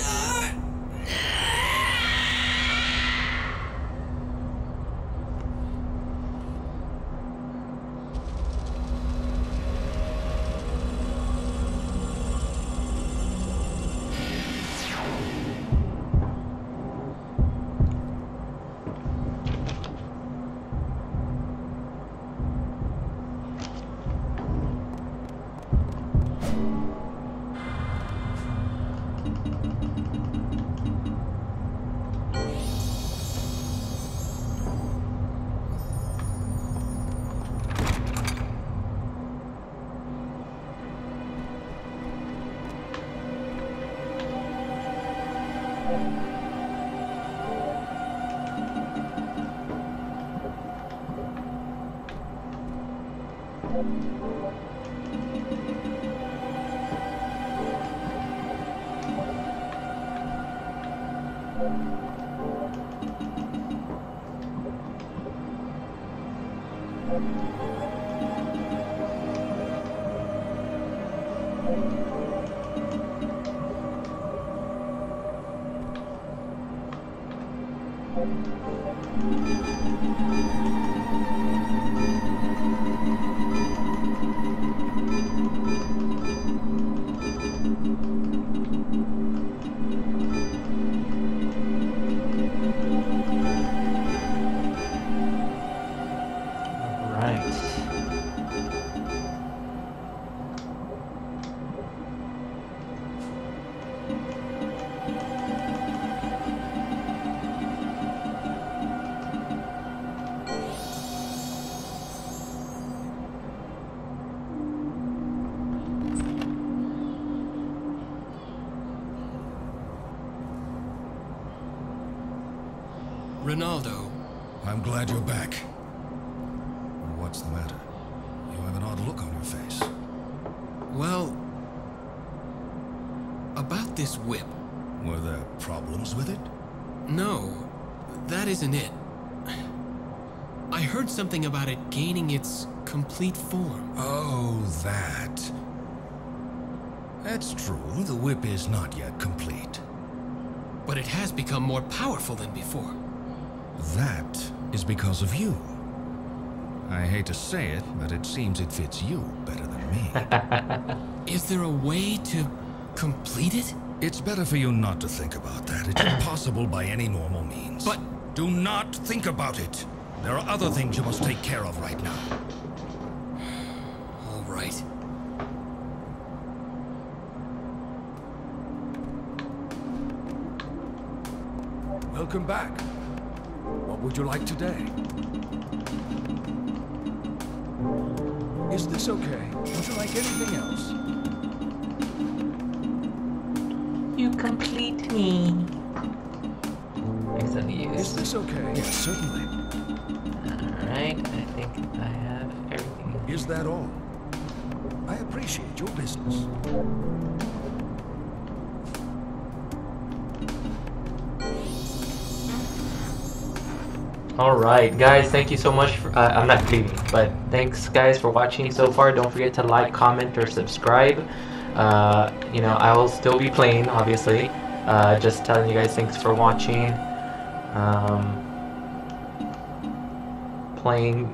Ronaldo. I'm glad you're back. What's the matter? You have an odd look on your face. Well, about this whip. Were there problems with it? No, that isn't it. I heard something about it gaining its complete form. Oh, that. That's true. The whip is not yet complete. But it has become more powerful than before. That is because of you. I hate to say it, but it seems it fits you better than me. Is there a way to complete it? It's better for you not to think about that. It's impossible by any normal means. But... do not think about it. There are other things you must take care of right now. All right. Welcome back. What would you like today? Is this okay? Would you like anything else? You complete me. Excellent use. Is this okay? Yes, certainly. Alright, I think I have everything. Is that all? I appreciate your business. Alright, guys, thank you so much for, I'm not leaving, but thanks, guys, for watching so far. Don't forget to like, comment, or subscribe. You know, I will still be playing, obviously. Just telling you guys thanks for watching. Playing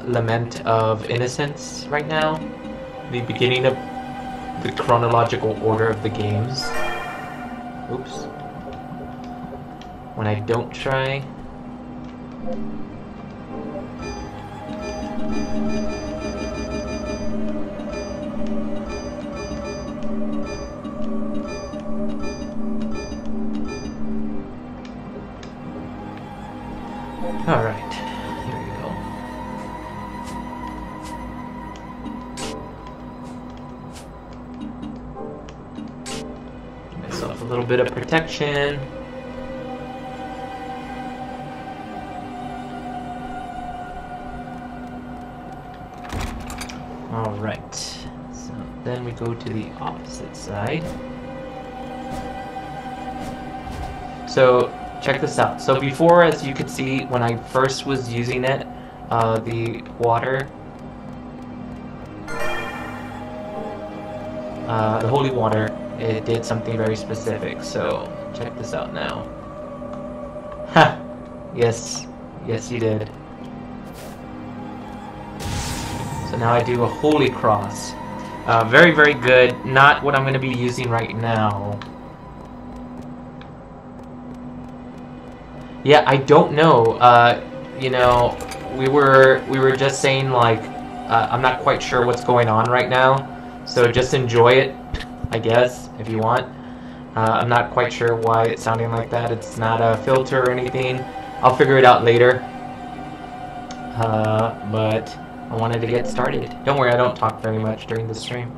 Lament of Innocence right now. The beginning of the chronological order of the games. Oops. When I don't try. Alright, here we go. Give myself a little bit of protection. Alright, so then we go to the opposite side. So, check this out. So before, as you could see, when I first was using it, the water, the holy water, it did something very specific. So, check this out now. Ha! Yes. Yes, you did. So now I do a holy cross. Very, very good. Not what I'm going to be using right now. Yeah, I don't know. You know, we were just saying, like, I'm not quite sure what's going on right now. So just enjoy it, I guess, if you want. I'm not quite sure why it's sounding like that. It's not a filter or anything. I'll figure it out later. But I wanted to get started. Don't worry, I don't talk very much during the stream.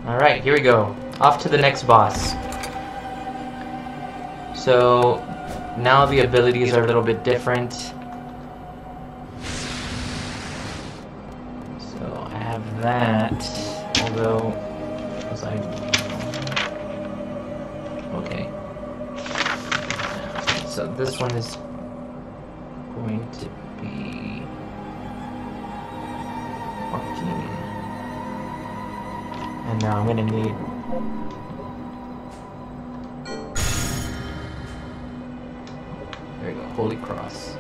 Alright, here we go. Off to the next boss. So, now the abilities are a little bit different. So, I have that, although, was I... Okay. So, this one is going to be... 14. And now I'm gonna need... There you go, Holy Cross.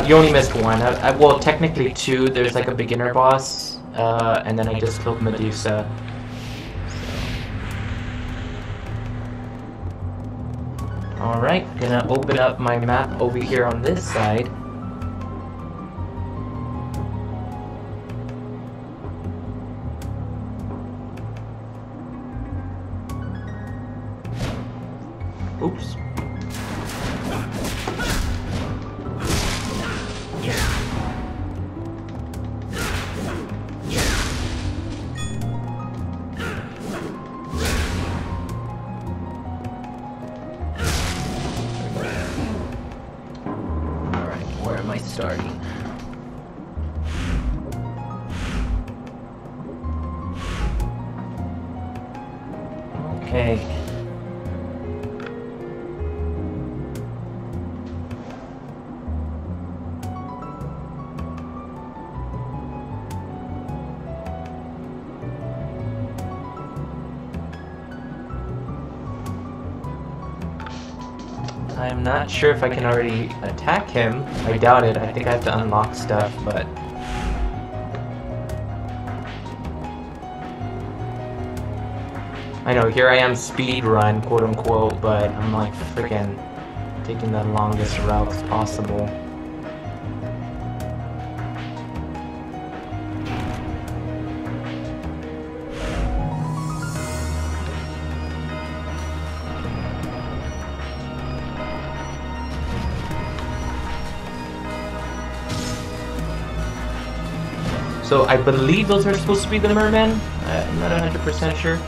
You only missed one. Well, technically two. There's like a beginner boss, and then I just killed Medusa. Alright, gonna open up my map over here on this side. Oops. Alright, where am I starting? Okay. I'm not sure if I can already attack him. I doubt it. I think I have to unlock stuff, but... I know, here I am speed run, quote unquote, but I'm like freaking taking the longest routes possible. So I believe those are supposed to be the mermen. I'm not 100% sure.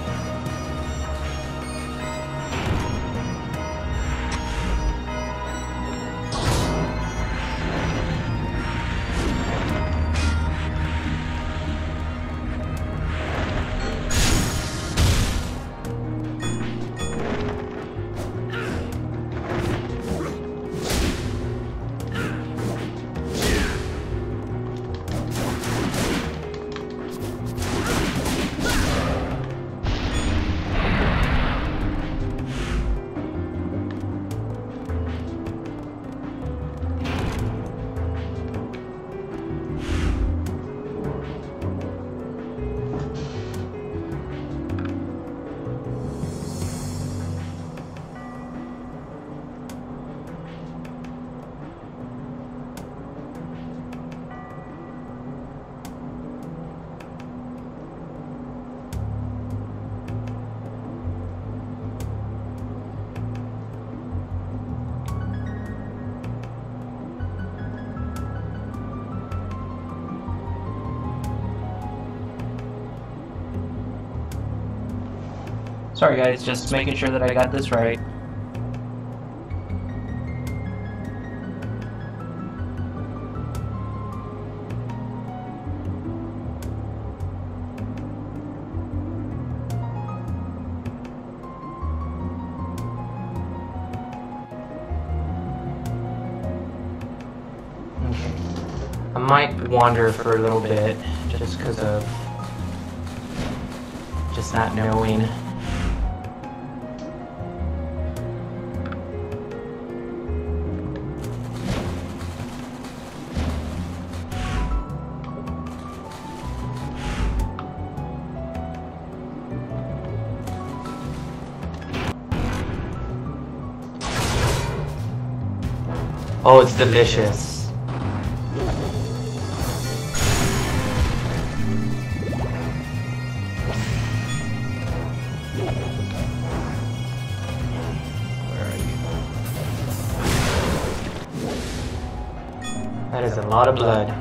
Sorry guys, just making sure that I got this right. I might wander for a little bit, just because of just not knowing. Oh, it's delicious. That is a lot of blood.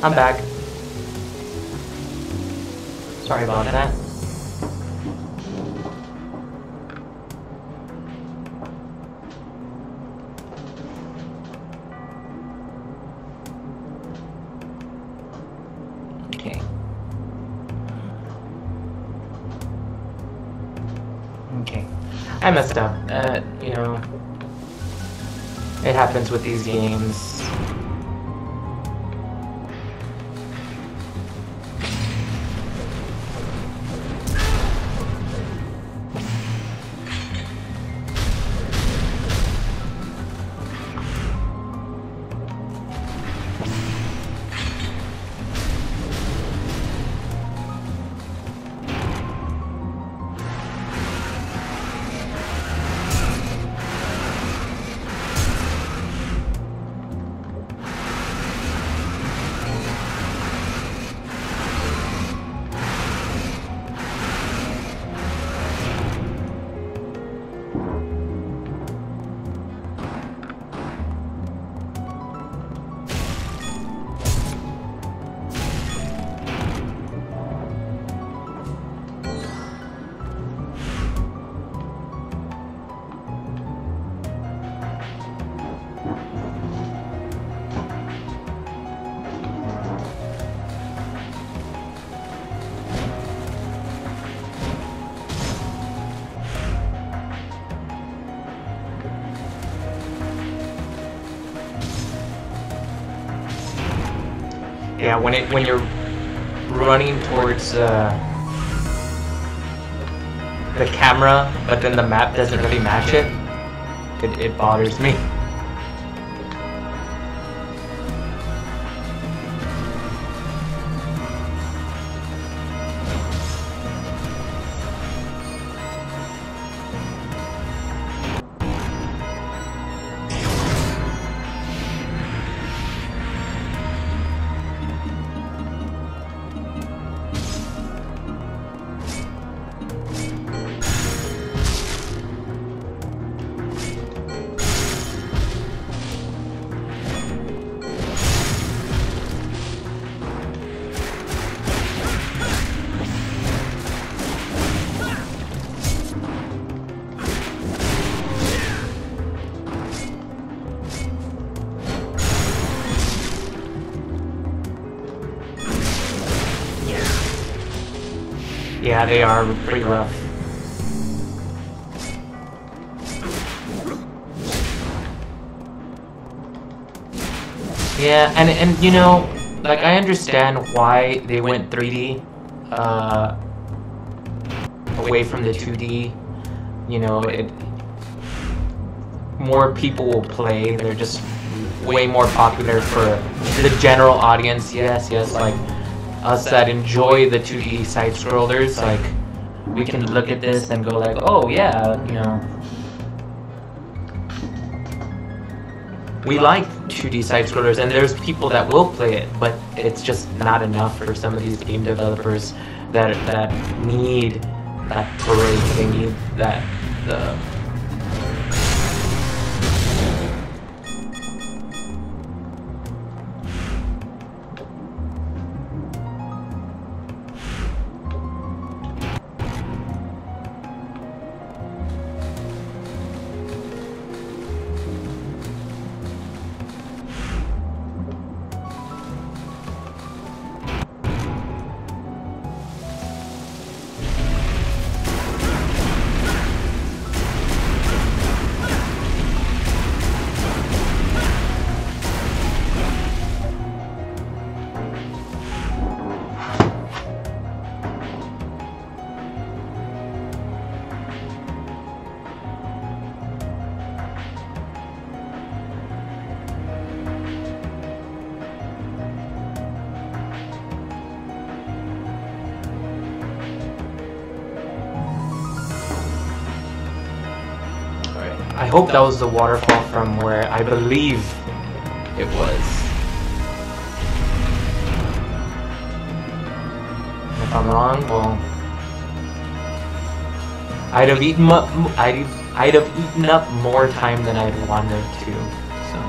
I'm back. Sorry about that. Okay. Okay. I messed up. You know, it happens with these games. Yeah, when you're running towards the camera, but then the map doesn't really match it, it bothers me. Yeah, they are pretty rough. Yeah, and you know, like I understand why they went 3D away from the 2D, you know, more people will play. They're just way more popular for the general audience. Yes, like us that enjoy the 2D side scrollers, like we can look at this and go like, oh yeah, you know, we like 2D side scrollers, and there's people that will play it, but it's just not enough for some of these game developers that need that parade. They need that I hope that was the waterfall from where I believe it was. If I'm wrong, well, I'd have eaten up more time than I'd wanted to. So.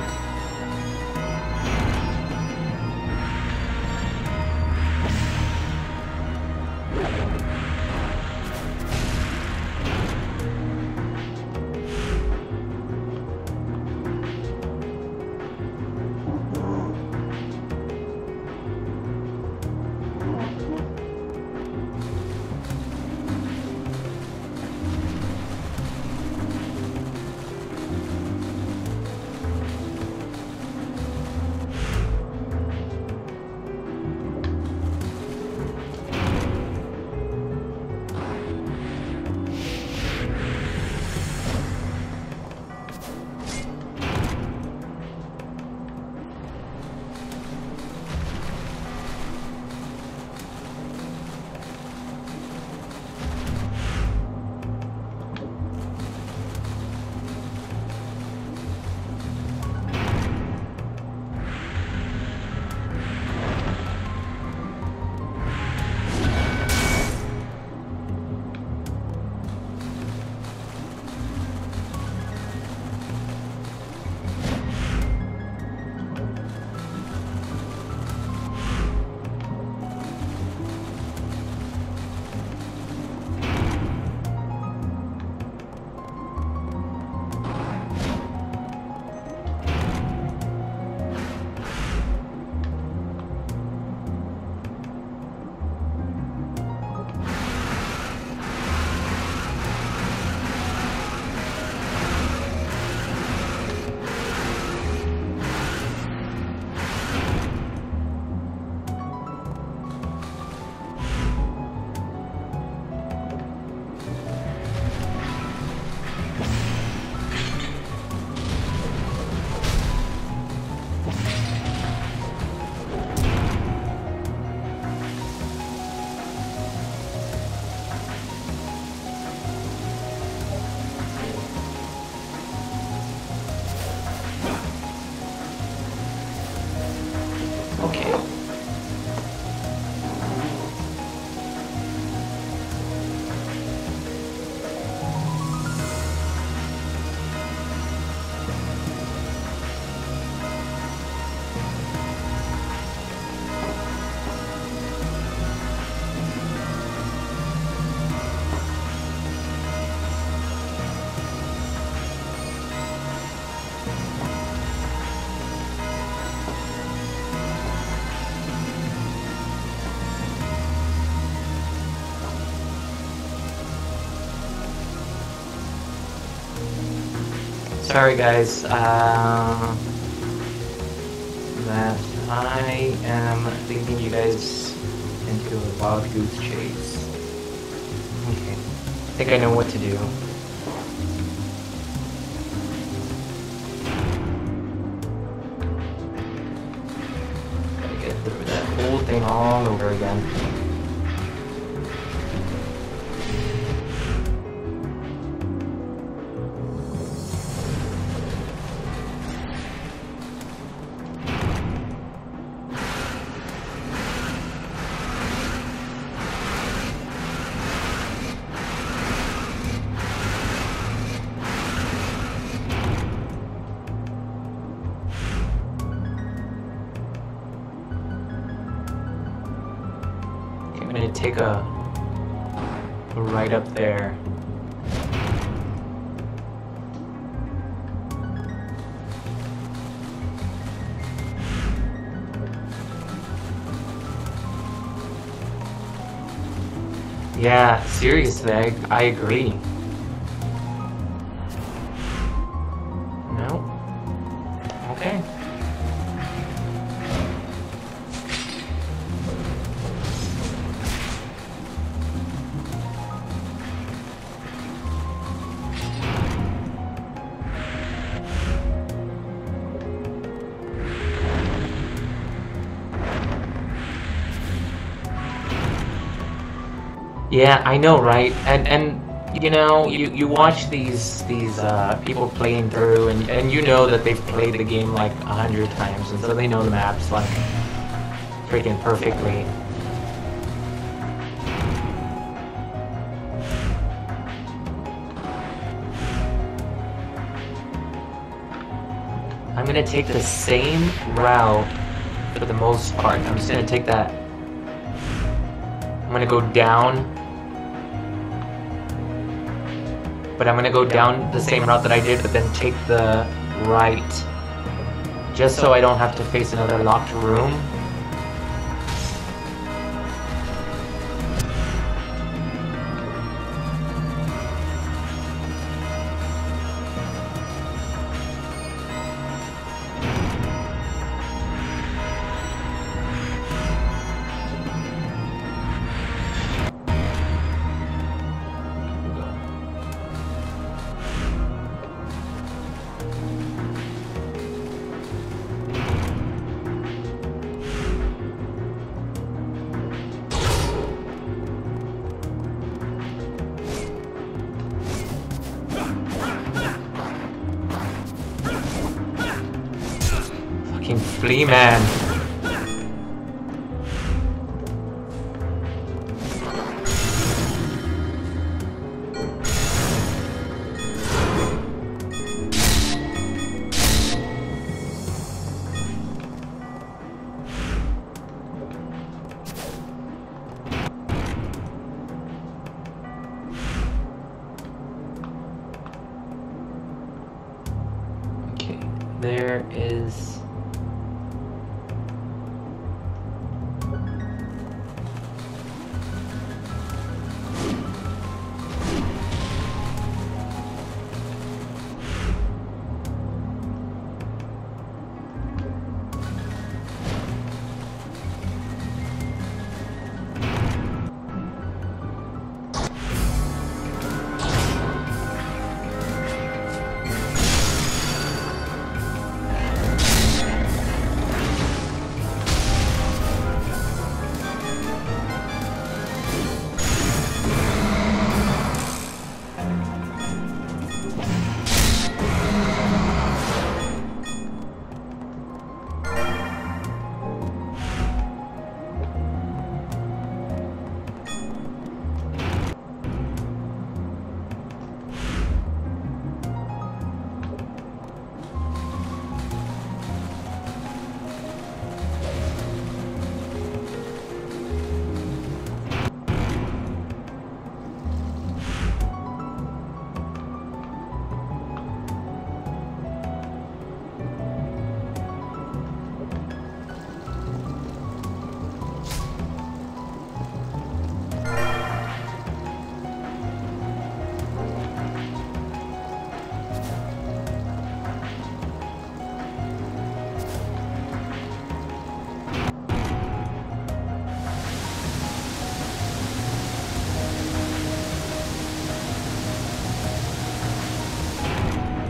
Sorry guys, that I am leading you guys into a wild goose chase. Okay, I think I know what to do. through that whole thing all over again. I'm gonna take a right up there. Yeah, seriously, I agree. No. Okay. Yeah, I know, right? And you know, you watch these people playing through, and you know that they've played the game like 100 times, and so they know the maps like freaking perfectly. I'm gonna take the same route for the most part. I'm just gonna take that. I'm gonna go down. But I'm gonna go down the same route that I did, but then take the right. Just so I don't have to face another locked room. Flea man. Okay, there is.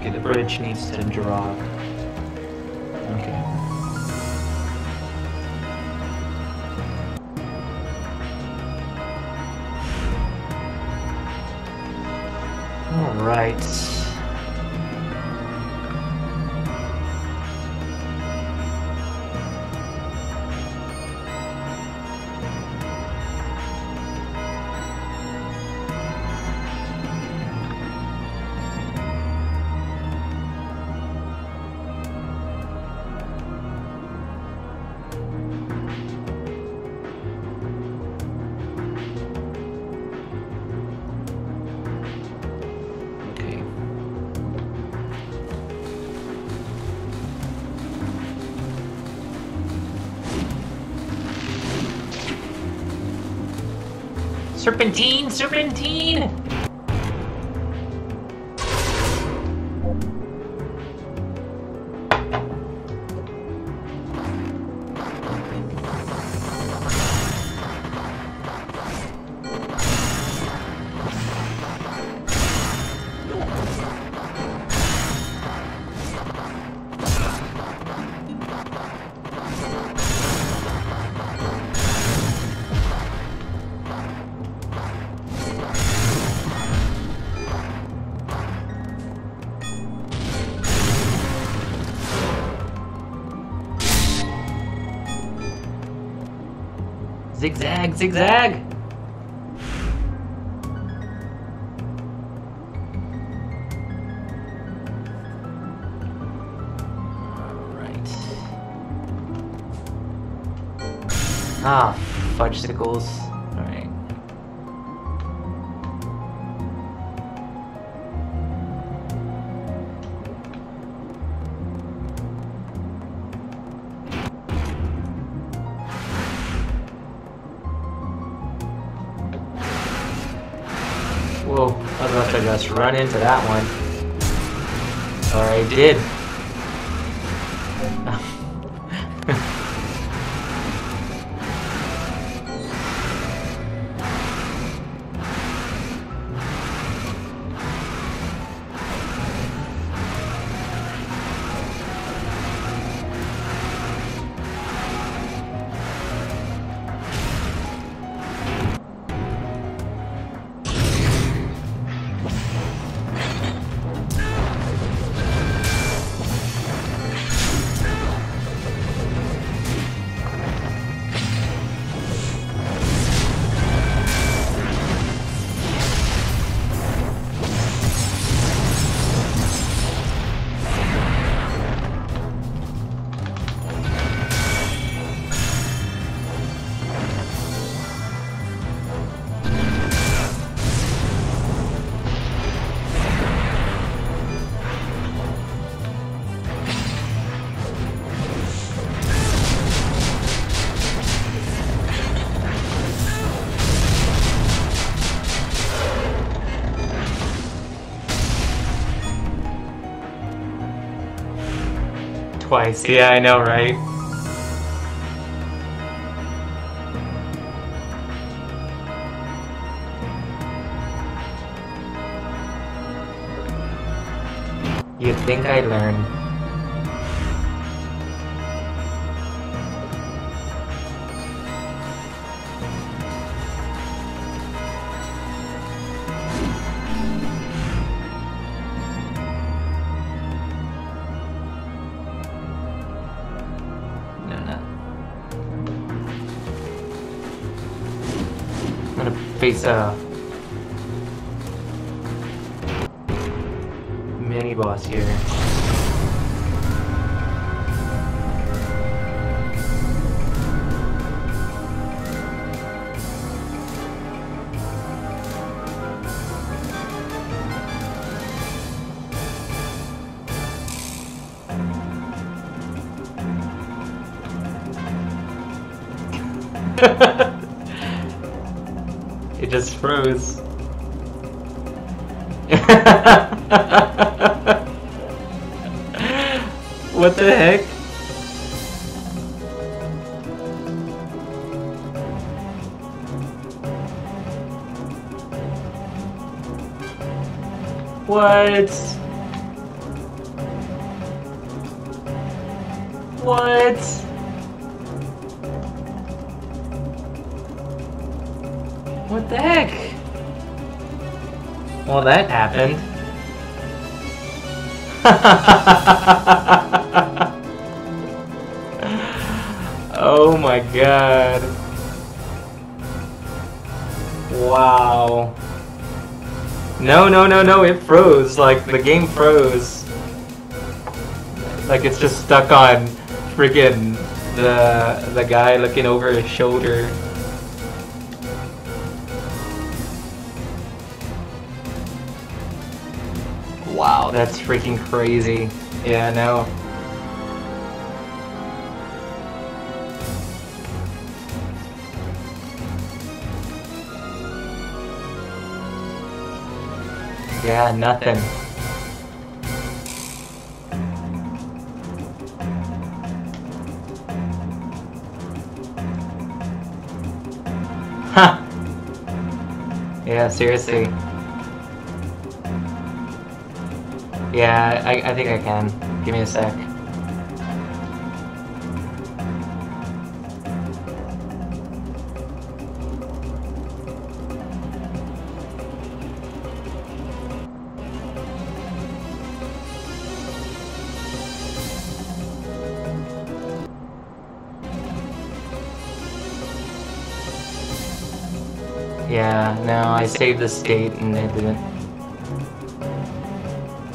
Okay, the bridge needs to drop. Okay. Right. Serpentine! Serpentine! Zigzag, zigzag! Alright. Ah, fudgesicles. Alright. Whoa, I was about to just run into that one. Or I did. Twice. Yeah, I know, right? You'd think I'd learn. Face a mini boss here. It just froze. What the heck? What? What? What the heck? Well, that happened. Oh my god. Wow. No, it froze. Like, the game froze. Like, it's just stuck on freaking the guy looking over his shoulder. Wow, that's freaking crazy. Yeah, no. Yeah, nothing. Huh. Yeah, seriously. Yeah, I think I can. Give me a sec. Yeah, no, I saved the state and it didn't.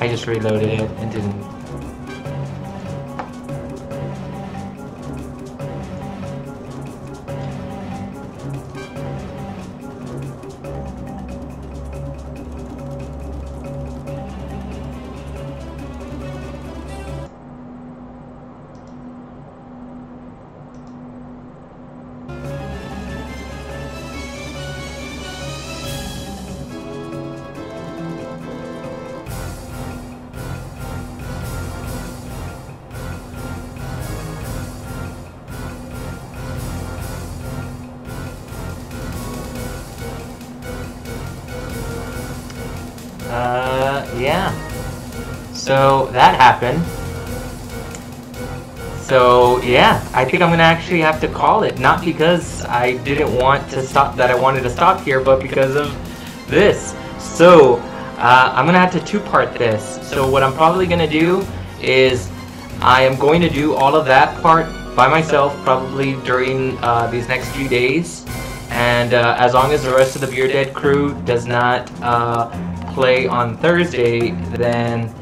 I just reloaded it and didn't. Yeah. So that happened. So yeah, I think I'm gonna actually have to call it. Not because I didn't want to stop, that I wanted to stop here, but because of this. So I'm gonna have to two-part this. So what I'm probably gonna do is I am going to do all of that part by myself, probably during these next few days. And as long as the rest of the Beer Dead crew does not play on Thursday, then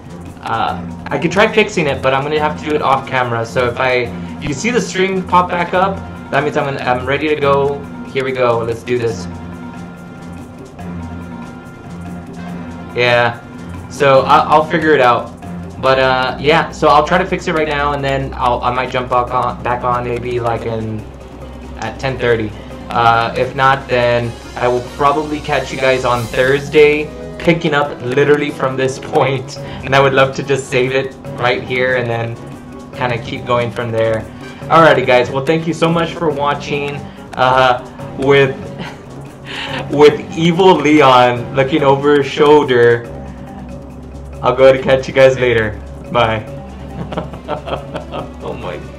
I could try fixing it, but I'm gonna have to do it off camera. So if you see the stream pop back up, that means I'm ready to go. Here we go. Let's do this. Yeah. So I'll figure it out. But yeah. So I'll try to fix it right now, and then I might jump back on maybe like at 10:30. If not, then I will probably catch you guys on Thursday, picking up literally from this point, and I would love to just save it right here and then kind of keep going from there. Alrighty guys, well thank you so much for watching with evil Leon looking over his shoulder. I'll go ahead and catch you guys later. Bye. Oh my god.